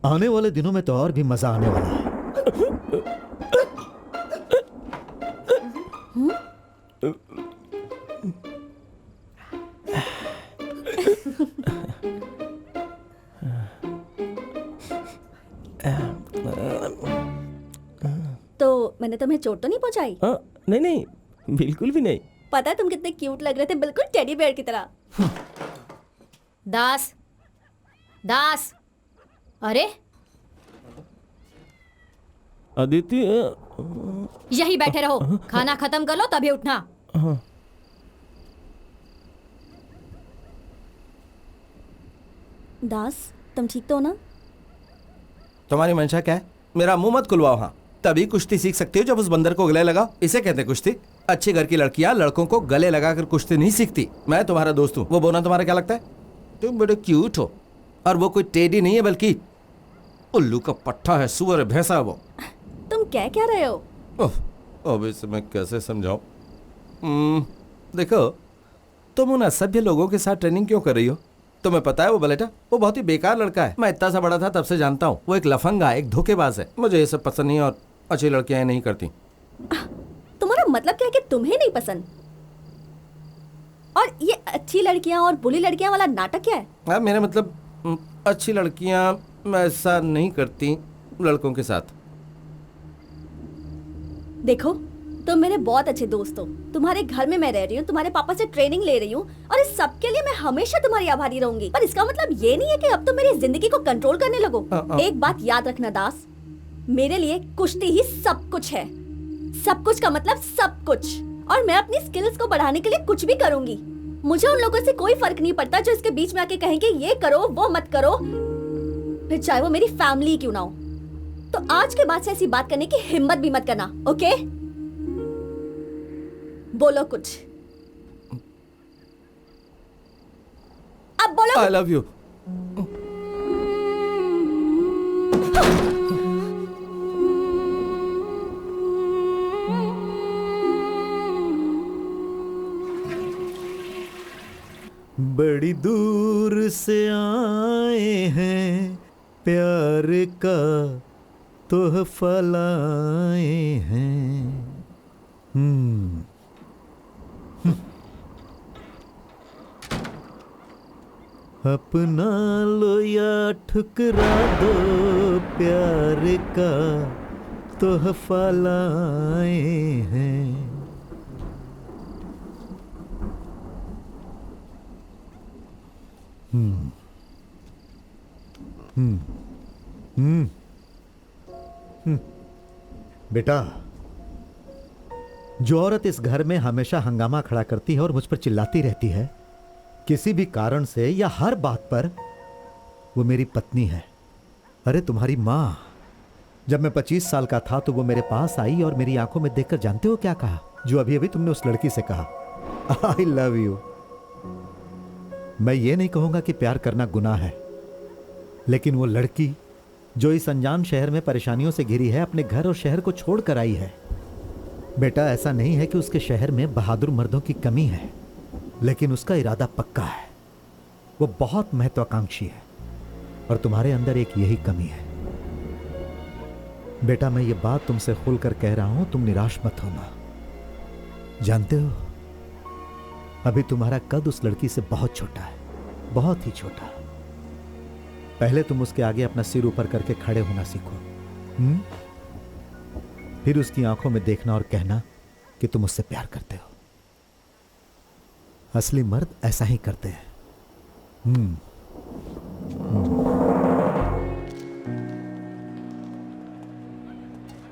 आने वाले दिनों में तो और भी मजा आने वाला है। तो मैंने तुम्हें चोट तो नहीं पहुंचाई? नहीं नहीं, बिल्कुल भी नहीं। पता है तुम कितने क्यूट लग रहे थे, बिल्कुल टेडी बेयर की तरह। दास, दास, अरे अदिति, यही बैठे रहो, खाना खत्म कर लो तभी उठना। दास, तुम ठीक तो हो ना? तुम्हारी मंशा क्या है? मेरा मुंह मत खुलवाओ। हाँ, तभी कुश्ती सीख सकती हो जब उस बंदर को गले लगाओ। इसे कहते हैं कुश्ती। अच्छे घर की लड़कियां लड़कों को गले लगाकर कुश्ती नहीं सीखती। मैं तुम्हारा दोस्त हूँ। वो बोना तुम्हारा क्या लगता है? तुम बड़े क्यूट हो, और वो कोई टेडी नहीं है बल्कि उल्लू का पट्टा है, सुअर है, भैंसा है वो। तुम क्या रहे हो? अब इसे मैं कैसे समझाऊं? देखो, तुम उन असभ्य लोगों के साथ ट्रेनिंग क्यों कर रही हो? तुम्हें पता है वो बलेटा, वो बहुत ही बेकार लड़का है। मैं इतना सा बड़ा था तब से जानता हूँ। वो एक लफंगा है, एक धोखेबाज है। मुझे ये सब पसंद नहीं, और अच्छी लड़कियां नहीं करती। तुम्हारा मतलब क्या है कि तुम्हें नहीं पसंद? और ये अच्छी लड़कियां और बुरी लड़कियां वाला नाटक क्या है? हाँ, मेरा मतलब अच्छी लड़कियां ऐसा नहीं करती लड़कों के साथ। देखो, तुम मेरे बहुत अच्छे दोस्त हो। तुम्हारे घर में मैं रह रही हूँ, तुम्हारे पापा से ट्रेनिंग ले रही हूँ और इस सब के लिए मैं हमेशा तुम्हारी आभारी रहूंगी। पर इसका मतलब ये नहीं है कि अब तुम मेरी जिंदगी को कंट्रोल करने लगो। एक बात याद रखना दास, मेरे लिए कुश्ती ही सब कुछ है। सब कुछ का मतलब सब कुछ। और मैं अपनी स्किल्स को बढ़ाने के लिए कुछ भी करूंगी। मुझे उन लोगों से कोई फर्क नहीं पड़ता जो इसके बीच में आके कहेंगे ये करो वो मत करो, फिर चाहे वो मेरी फैमिली क्यों ना हो। तो आज के बाद से ऐसी बात करने की हिम्मत भी मत करना, ओके? बोलो कुछ, अब बोलो। I love you. बड़ी दूर से आए हैं, प्यार का तोहफा लाए हैं। अपना लो या ठुकरा दो, प्यार का तोहफा लाए हैं। बेटा, जो औरत इस घर में हमेशा हंगामा खड़ा करती है और मुझ पर चिल्लाती रहती है किसी भी कारण से या हर बात पर, वो मेरी पत्नी है। अरे तुम्हारी माँ, जब मैं 25 साल का था तो वो मेरे पास आई और मेरी आंखों में देखकर जानते हो क्या कहा? जो अभी अभी तुमने उस लड़की से कहा, आई लव यू। मैं ये नहीं कहूंगा कि प्यार करना गुनाह है, लेकिन वो लड़की जो इस अनजान शहर में परेशानियों से घिरी है, अपने घर और शहर को छोड़कर आई है। बेटा, ऐसा नहीं है कि उसके शहर में बहादुर मर्दों की कमी है, लेकिन उसका इरादा पक्का है। वो बहुत महत्वाकांक्षी है और तुम्हारे अंदर एक यही कमी है। बेटा, मैं ये बात तुमसे खुलकर कह रहा हूं, तुम निराश मत होना। जानते हो, अभी तुम्हारा कद उस लड़की से बहुत छोटा है, बहुत ही छोटा। पहले तुम उसके आगे अपना सिर ऊपर करके खड़े होना सीखो। फिर उसकी आंखों में देखना और कहना कि तुम उससे प्यार करते हो। असली मर्द ऐसा ही करते हैं।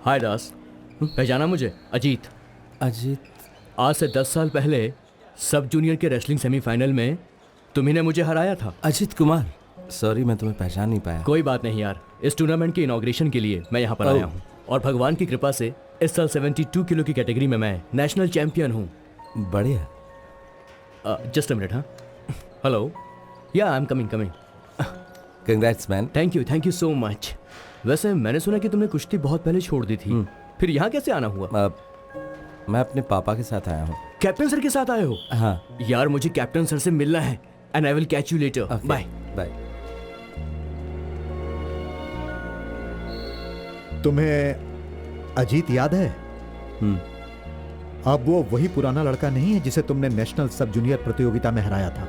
हाय दास, पहचाना मुझे? अजीत। अजीत? आज से 10 साल पहले सब जूनियर के रेसलिंग सेमीफाइनल में तुम्ही ने मुझे हराया था। अजीत कुमार, सॉरी मैं तुम्हें पहचान नहीं पाया। कोई बात नहीं यार, इस टूर्नामेंट के इनॉग्रेशन के लिए मैं यहाँ पर आया हूँ और भगवान की कृपा से इस साल 72 किलो की कैटेगरी में मैं नेशनल चैंपियन हूँ। बढ़िया। Just a minute. हाँ, हेलो, या I am coming. Congrats man. Thank you so much. वैसे मैंने सुना कि तुमने कुश्ती बहुत पहले छोड़ दी थी, फिर यहाँ कैसे आना हुआ? मैं अपने पापा के साथ आया हूँ। कैप्टन सर के साथ आए हो? हाँ यार, मुझे कैप्टन सर से मिलना है। And I will catch you later. Bye bye. तुम्हें अजीत याद है? अब वो वही पुराना लड़का नहीं है जिसे तुमने नेशनल सब जूनियर प्रतियोगिता में हराया था।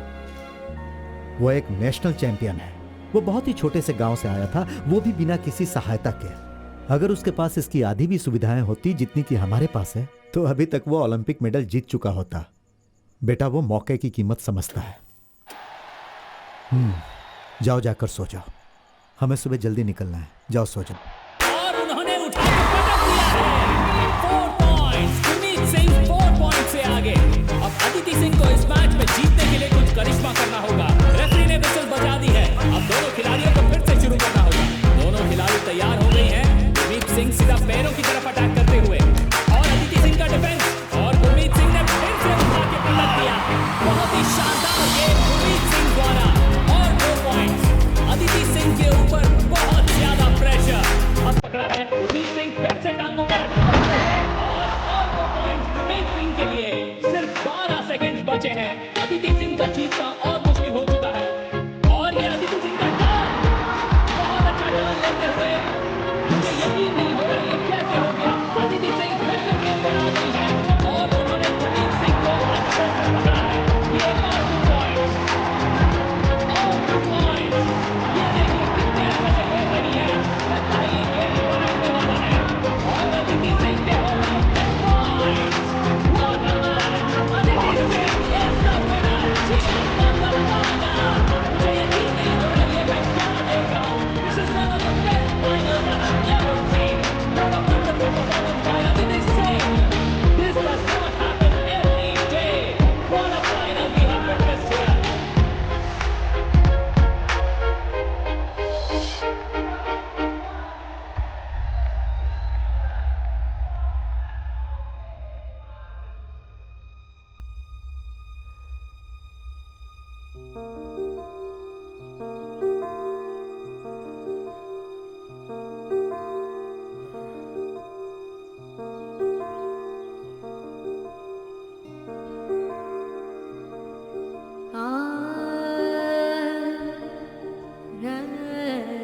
वो एक नेशनल चैंपियन है। वो बहुत ही छोटे से गांव से आया था, वो भी बिना किसी सहायता के। अगर उसके पास इसकी आधी भी सुविधाएं होती जितनी कि हमारे पास है, तो अभी तक वो ओलंपिक मेडल जीत चुका होता। बेटा, वो मौके की कीमत समझता है। जाओ, जाकर सो जाओ। हमें सुबह जल्दी निकलना है। जाओ, सो जाओ। और उन्होंने उठा के पटक दिया है। 4 पॉइंट्स। गुरमीत सिंह 4 पॉइंट से आगे। अब अदिति सिंह को इस मैच में जीतने के लिए कुछ करिश्मा करना होगा। रेफरी ने विसल बजा दी है। अब दोनों खिलाड़ियों को फिर से शुरू करना होगा। दोनों खिलाड़ी तैयार हो गए हैं। गुरमीत सिंह सीधा पैरों की तरफ अटैक करते हुए, और अदिति सिंह का डिफेंस, और गुरमीत सिंह ने फिर से उठा के पटक दिया। बहुत ही शानदार गेम गुरमीत सिंह द्वारा। और 2 पॉइंट्स अदिति सिंह के ऊपर। बहुत ज्यादा प्रेशर। अब पकड़ा है गुरमीत सिंह, फिर से टांगों पर। और 2 पॉइंट्स गुरमीत सिंह के लिए। सिर्फ 12 सेकंड बचे हैं।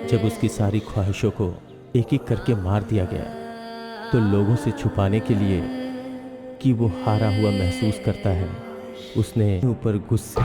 जब उसकी सारी ख्वाहिशों को एक एक करके मार दिया गया तो लोगों से छुपाने के लिए कि वो हारा हुआ महसूस करता है, उसने ऊपर गुस्से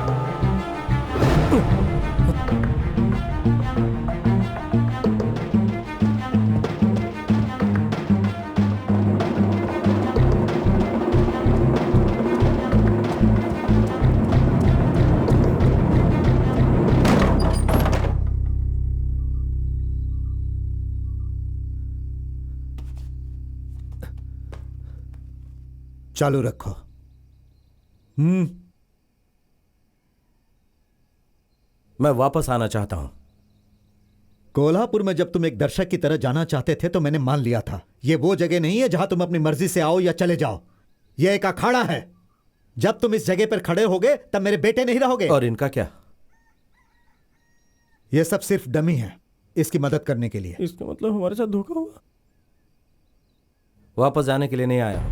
चालू रखो। मैं वापस आना चाहता हूं। कोल्हापुर में जब तुम एक दर्शक की तरह जाना चाहते थे तो मैंने मान लिया था। यह वो जगह नहीं है जहां तुम अपनी मर्जी से आओ या चले जाओ। यह एक अखाड़ा है। जब तुम इस जगह पर खड़े होगे तब मेरे बेटे नहीं रहोगे। और इनका क्या? यह सब सिर्फ डमी है, इसकी मदद करने के लिए। इसका मतलब हमारे साथ धोखा हुआ। वापस जाने के लिए नहीं आया।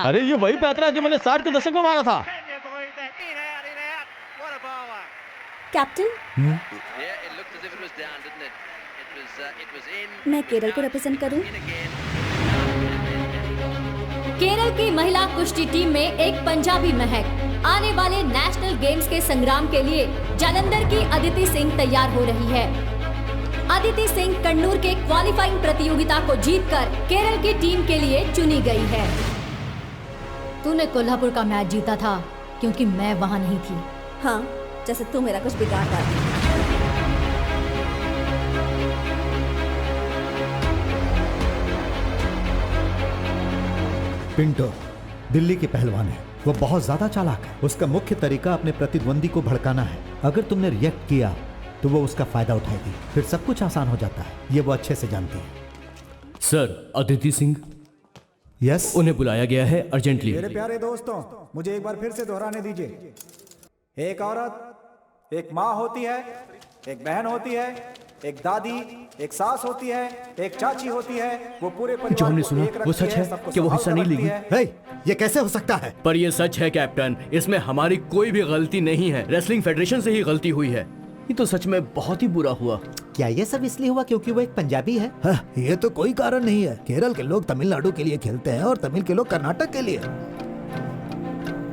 अरे ये वही पैतरा है जो मैंने 60 के दशक में मारा था। कैप्टन, मैं केरल को रिप्रेजेंट करूं। केरल की महिला कुश्ती टीम में एक पंजाबी महक आने वाले नेशनल गेम्स के संग्राम के लिए जालंधर की अदिति सिंह तैयार हो रही है। अदिति सिंह कन्नूर के क्वालिफाइंग प्रतियोगिता को जीतकर केरल की टीम के लिए चुनी गई है। तूने कोल्हापुर का मैच जीता था क्योंकि मैं वहां नहीं थी। हाँ, जैसे तू मेरा कुछ बिगाड़ रहा था। पिंटो दिल्ली के पहलवान है। वो बहुत ज्यादा चालाक है। उसका मुख्य तरीका अपने प्रतिद्वंदी को भड़काना है। अगर तुमने रिएक्ट किया तो वो उसका फायदा उठाएगी, फिर सब कुछ आसान हो जाता है। ये वो अच्छे से जानती है। सर, अदिति सिंह यस, उन्हें बुलाया गया है अर्जेंटली। मेरे प्यारे दोस्तों, मुझे एक बार फिर से दोहराने दीजिए। एक औरत एक माँ होती है, एक बहन होती है, एक दादी, एक सास होती है, एक चाची होती है। वो पूरे परिवार जो हमने को सुना एक वो रखती सच है, है सबको कि वो हिस्सा नहीं संभाल कर लेगी। रखती है। हे, ये कैसे हो सकता है? पर ये सच है कैप्टन, इसमें हमारी कोई भी गलती नहीं है। रेसलिंग फेडरेशन से ही गलती हुई है। ये तो सच में बहुत ही बुरा हुआ। क्या ये सब इसलिए हुआ क्योंकि वो एक पंजाबी है? ये तो कोई कारण नहीं है। केरल के लोग तमिलनाडु के लिए खेलते हैं और तमिल के लोग कर्नाटक के लिए।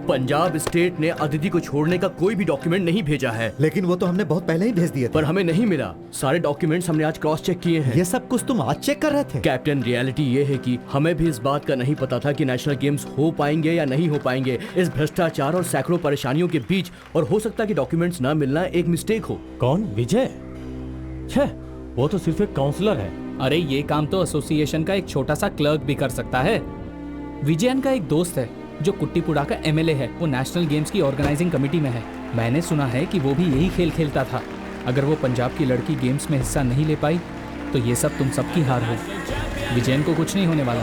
पंजाब स्टेट ने अदिति को छोड़ने का कोई भी डॉक्यूमेंट नहीं भेजा है। लेकिन वो तो हमने बहुत पहले ही भेज दिए थे। पर हमें नहीं मिला। सारे डॉक्यूमेंट्स हमने आज क्रॉस चेक किए हैं। ये सब कुछ तुम आज चेक कर रहे थे? कैप्टन, रियलिटी ये है कि हमें भी इस बात का नहीं पता था कि नेशनल गेम्स हो पाएंगे या नहीं हो पाएंगे। इस भ्रष्टाचार और सैकड़ों परेशानियों के बीच और हो सकता है कि डॉक्यूमेंट्स ना मिलना एक मिस्टेक हो। कौन? विजय? छह, वो तो सिर्फ एक काउंसलर है। अरे ये काम तो एसोसिएशन का एक छोटा सा क्लर्क भी कर सकता है। विजयन का एक दोस्त है जो कुट्टीपुड़ा का एमएलए है। वो नेशनल गेम्स की ऑर्गेनाइजिंग कमेटी में है। मैंने सुना है कि वो भी यही खेल खेलता था। अगर वो पंजाब की लड़की गेम्स में हिस्सा नहीं ले पाई तो ये सब तुम सबकी हार हो। विजयन को कुछ नहीं होने वाला।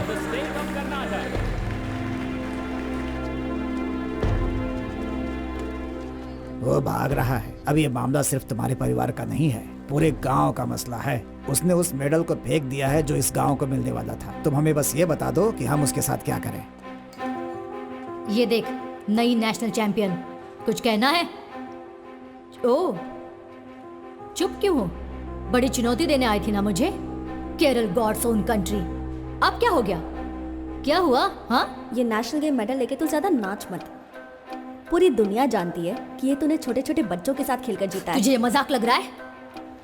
वो भाग रहा है। अब ये मामला सिर्फ तुम्हारे परिवार का नहीं है, पूरे गांव का मसला है। उसने उस मेडल को फेंक दिया है जो इस गांव को मिलने वाला था। तुम हमें बस ये बता दो कि हम उसके साथ क्या करें। ये देख, नई नेशनल चैंपियन, कुछ कहना है? ओह, चुप क्यों हो? बड़ी चुनौती देने आई थी ना मुझे। Kerala God's own country. अब क्या हो गया? क्या हुआ? हाँ, ये नेशनल गेम मेडल लेके तू ज्यादा नाच मत। पूरी दुनिया जानती है कि ये तूने छोटे छोटे बच्चों के साथ खेलकर जीता है। तुझे ये मजाक लग रहा है?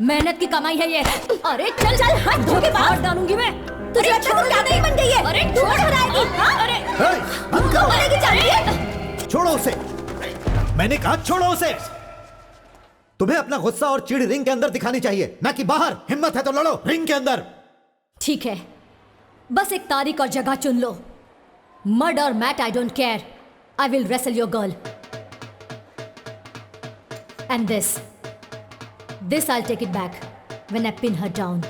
मेहनत की कमाई है ये। अरे चल चल, हट, धोखे बाहर डालूंगी मैं। तुझे अच्छा तो क्या नहीं बन गई है? अरे छोड़ कराएगी। अरे करेगी जानती है? छोड़ो उसे, मैंने कहा छोड़ो उसे। तुम्हें अपना गुस्सा और चिढ़ रिंग के अंदर दिखानी चाहिए, ना कि बाहर। हिम्मत है तो लड़ो रिंग के अंदर। ठीक है, बस एक तारीख और जगह चुन लो। मर्ड और mat, I don't care. I will wrestle your girl. And this I'll take it back when I pin her down.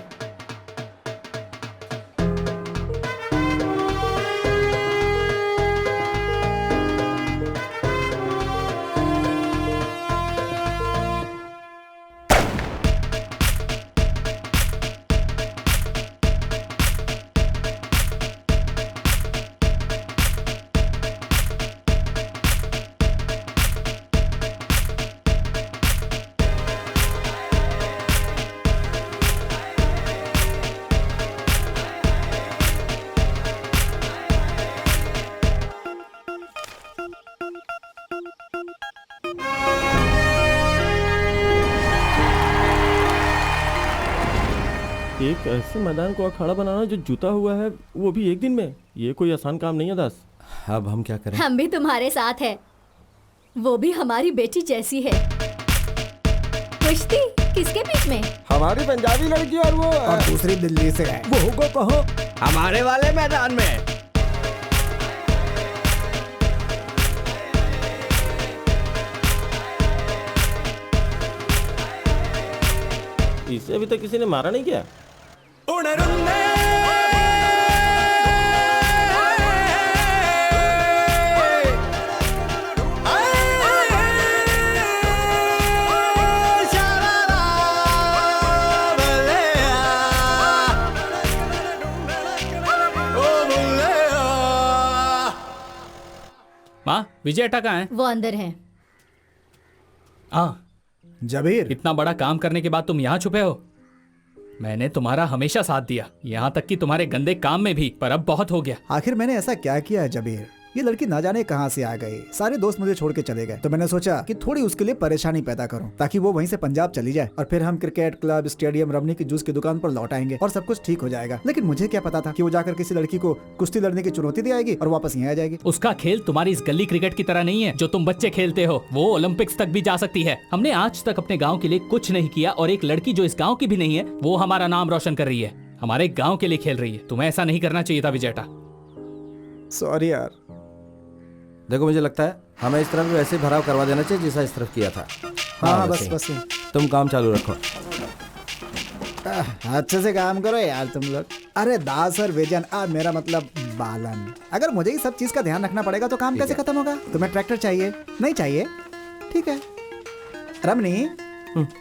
एक ऐसे मैदान को अखाड़ा बनाना जो जुता हुआ है, वो भी एक दिन में, ये कोई आसान काम नहीं है दास। अब हम क्या करें? हम भी तुम्हारे साथ हैं। वो भी हमारी बेटी जैसी है। कुश्ती किसके बीच में? हमारी पंजाबी लड़की और वो और दूसरी दिल्ली से है। वो को कहो हमारे वाले मैदान में। इसे अभी तक किसी ने मारा नहीं क्या? माँ, विजय अट्टा कहाँ है? वो अंदर है। हाँ, जबीर, इतना बड़ा काम करने के बाद तुम यहाँ छुपे हो? मैंने तुम्हारा हमेशा साथ दिया, यहाँ तक कि तुम्हारे गंदे काम में भी, पर अब बहुत हो गया। आखिर मैंने ऐसा क्या किया है जबीर? ये लड़की ना जाने कहाँ से आ गई। सारे दोस्त मुझे छोड़ के चले गए, तो मैंने सोचा कि थोड़ी उसके लिए परेशानी पैदा करूं, ताकि वो वहीं से पंजाब चली जाए और फिर हम क्रिकेट क्लब, स्टेडियम, रमनी की जूस की दुकान पर लौट आएंगे और सब कुछ ठीक हो जाएगा। लेकिन मुझे क्या पता था कि वो जाकर किसी लड़की को कुश्ती लड़ने की चुनौती दे आएगी और वापस यहाँ आ जाएगी। उसका खेल तुम्हारी इस गली क्रिकेट की तरह नहीं है जो तुम बच्चे खेलते हो। वो ओलंपिक्स तक भी जा सकती है। हमने आज तक अपने गाँव के लिए कुछ नहीं किया, और एक लड़की जो इस गाँव की भी नहीं है, वो हमारा नाम रोशन कर रही है, हमारे गाँव के लिए खेल रही है। तुम्हें ऐसा नहीं करना चाहिए था विजयटा। सॉरी यार। देखो, मुझे लगता है हमें इस तरफ भी वैसे भराव करवा देना चाहिए जैसा इस तरफ किया था। हाँ, वैसे बस ही। तुम काम चालू रखो। अच्छे से काम करो यार तुम लोग। अरे दास और विजन, मेरा मतलब बालन। अगर मुझे ही सब चीज का ध्यान रखना पड़ेगा तो काम कैसे खत्म होगा? तुम्हें ट्रैक्टर चाहिए? नहीं चाहिए? ठीक है। रमनी,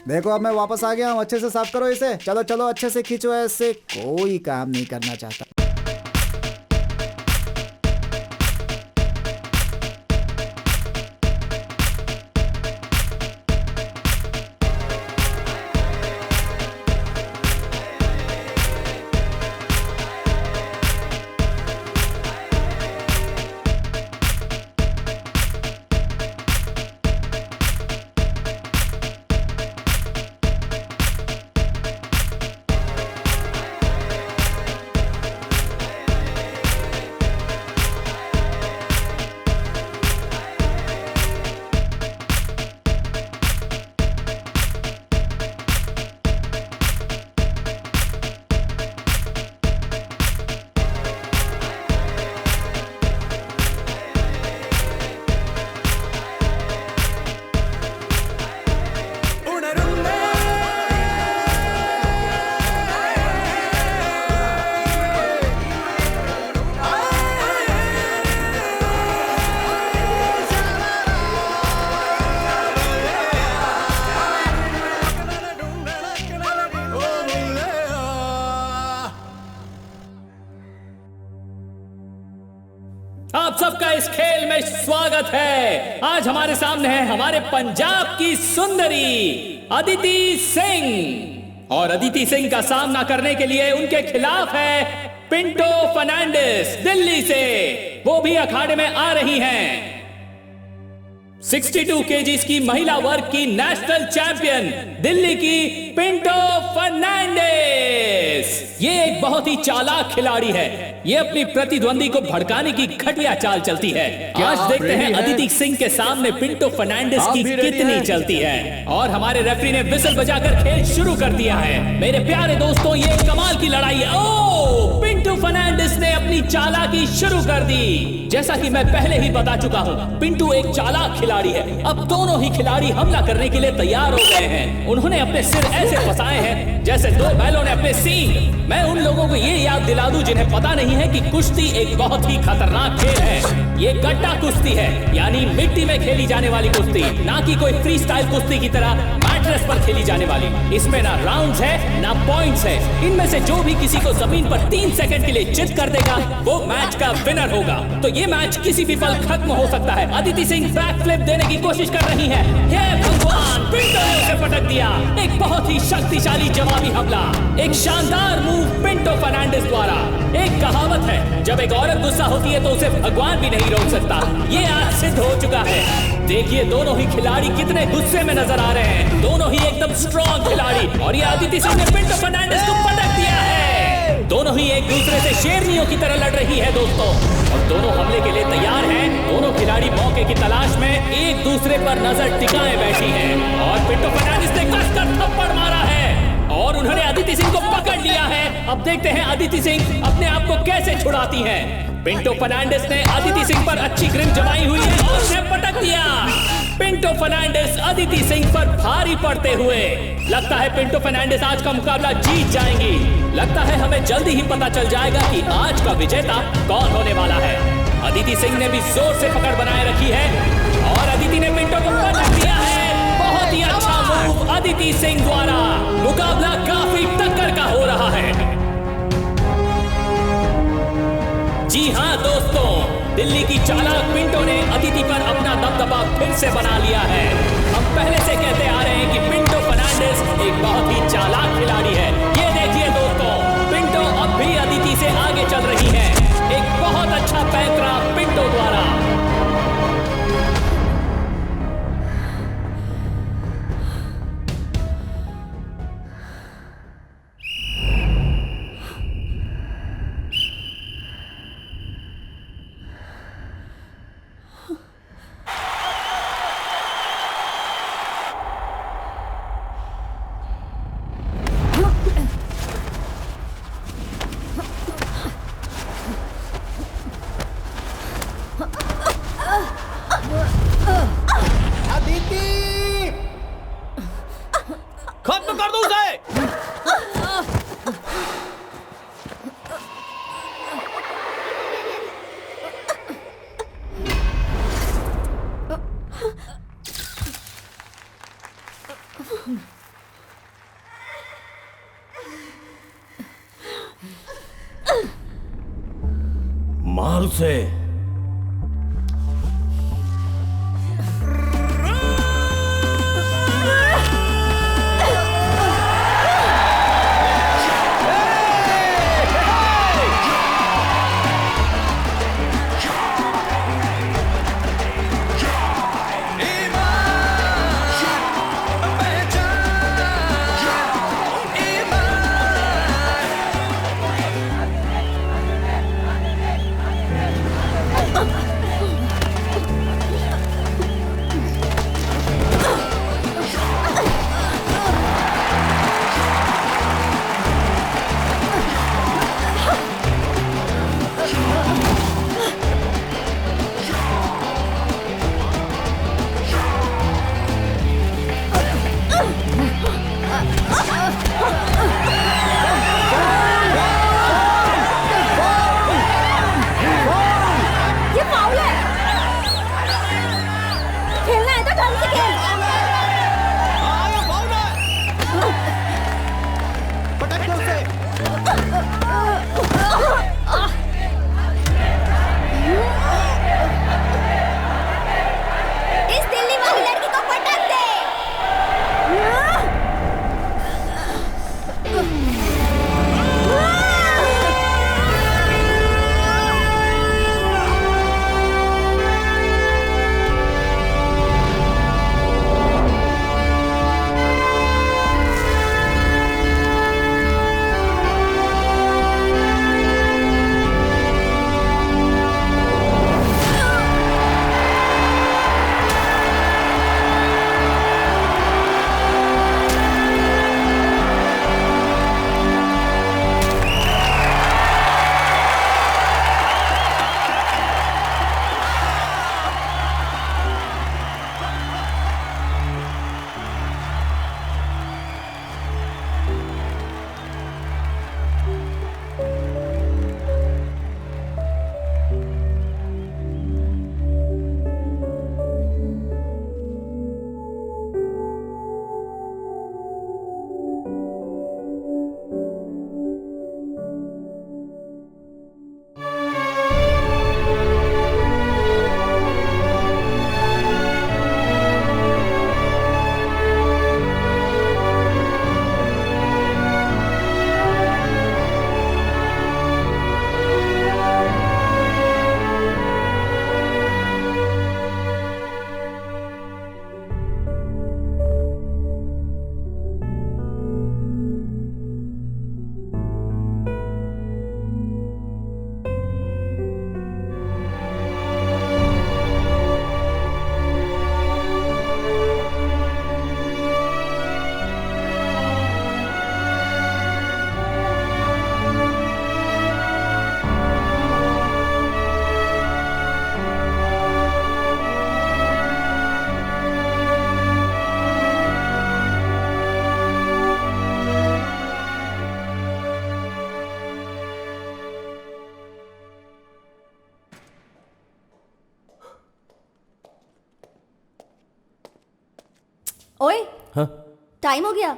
देखो अब मैं वापस आ गया हूँ। अच्छे से साफ करो इसे। चलो चलो, अच्छे से खींचो। ऐसे कोई काम नहीं करना चाहता। सबका इस खेल में स्वागत है। आज हमारे सामने है हमारे पंजाब की सुंदरी अदिति सिंह, और अदिति सिंह का सामना करने के लिए उनके खिलाफ है पिंटो फर्नांडिस दिल्ली से। वो भी अखाड़े में आ रही हैं। 62 केजीज की महिला वर्ग की नेशनल चैंपियन दिल्ली की पिंटो फर्नांडिस। ये एक बहुत ही चालाक खिलाड़ी है। ये अपनी प्रतिद्वंदी को भड़काने की घटिया चाल चलती है। आज देखते हैं अदिति सिंह के सामने पिंटो फर्नांडिस की कितनी चलती है। और हमारे रेफरी ने विसल बजाकर खेल शुरू कर दिया है। मेरे प्यारे दोस्तों, ये कमाल की लड़ाई है। ओ, पिंटो फर्नांडिस ने अपनी चालाकी शुरू कर दी। जैसा कि मैं पहले ही बता चुका हूँ, पिंटू एक चालाक खिलाड़ी है। अब दोनों ही खिलाड़ी हमला करने के लिए तैयार हो गए हैं। उन्होंने अपने सिर ऐसे फंसाए हैं जैसे दो बैलों ने अपने सींग। मैं उन लोगों को ये याद दिला दूं जिन्हें पता नहीं है कि कुश्ती एक बहुत ही खतरनाक खेल है। ये गड्ढा कुश्ती है, यानी मिट्टी में खेली जाने वाली कुश्ती, ना कि कोई फ्री स्टाइल कुश्ती की तरह मैट्रेस पर खेली जाने वाली। इसमें ना राउंड्स है ना पॉइंट्स है। इनमें से जो भी किसी को जमीन पर 3 सेकंड के लिए चित कर देगा वो मैच का विनर होगा। तो ये मैच किसी भी पल खत्म हो सकता है। अदिति सिंह बैक फ्लिप देने की कोशिश कर रही है। हे भगवान, पिंटो ने उसे पटक दिया। एक बहुत ही शक्तिशाली जवाबी हमला, एक शानदार मूव पिंटो फर्नांडिस द्वारा। एक कहावत है, जब एक औरत गुस्सा होती है तो उसे भगवान भी नहीं रोक सकता। ये आज सिद्ध हो चुका है। देखिए दोनों ही खिलाड़ी कितने गुस्से में नजर आ रहे हैं। दोनों ही एकदम स्ट्रॉन्ग खिलाड़ी। और ये अदिति सिंह ने पिंटो फर्नांडिस को पटक दिया है। दोनों ही एक दूसरे से शेरनियों की तरह लड़ रही है दोस्तों, और दोनों हमले के लिए तैयार हैं। दोनों खिलाड़ी मौके की तलाश में एक दूसरे पर नजर टिकाए बैठी हैं। और पिंटो फर्नांडिस ने कसकर थप्पड़ मारा है और उन्होंने अदिति सिंह को पकड़ लिया है। अब देखते हैं अदिति सिंह अपने आप को कैसे छुड़ाती हैं। पिंटो फर्नांडिस ने अदिति सिंह पर अच्छी ग्रिप जमाई हुई है और उसे पटक दिया। पिंटो फर्नांडिस अदिति सिंह पर भारी पड़ते हुए। लगता है पिंटो फर्नांडिस आज का मुकाबला जीत जाएंगी। लगता है हमें जल्दी ही पता चल जाएगा कि आज का विजेता कौन होने वाला है। अदिति सिंह ने भी जोर से पकड़ बनाए रखी है और अदिति ने पिंटो को पटक दिया है। बहुत ही अच्छा मूव अदिति सिंह द्वारा। मुकाबला काफी टक्कर का हो रहा है। जी हाँ दोस्तों, दिल्ली की चालाक पिंटो ने अदिति पर अपना दबदबा फिर से बना लिया है। हम पहले से कहते आ रहे हैं कि पिंटो फर्नांडिस एक बहुत ही चालाक खिलाड़ी है। ये देखिए दोस्तों, पिंटो अब भी अदिति से आगे चल रही है। एक बहुत अच्छा पैंतरा पिंटो द्वारा। खत्म कर दो उसे। मार उसे। ओए हाँ टाइम हो गया।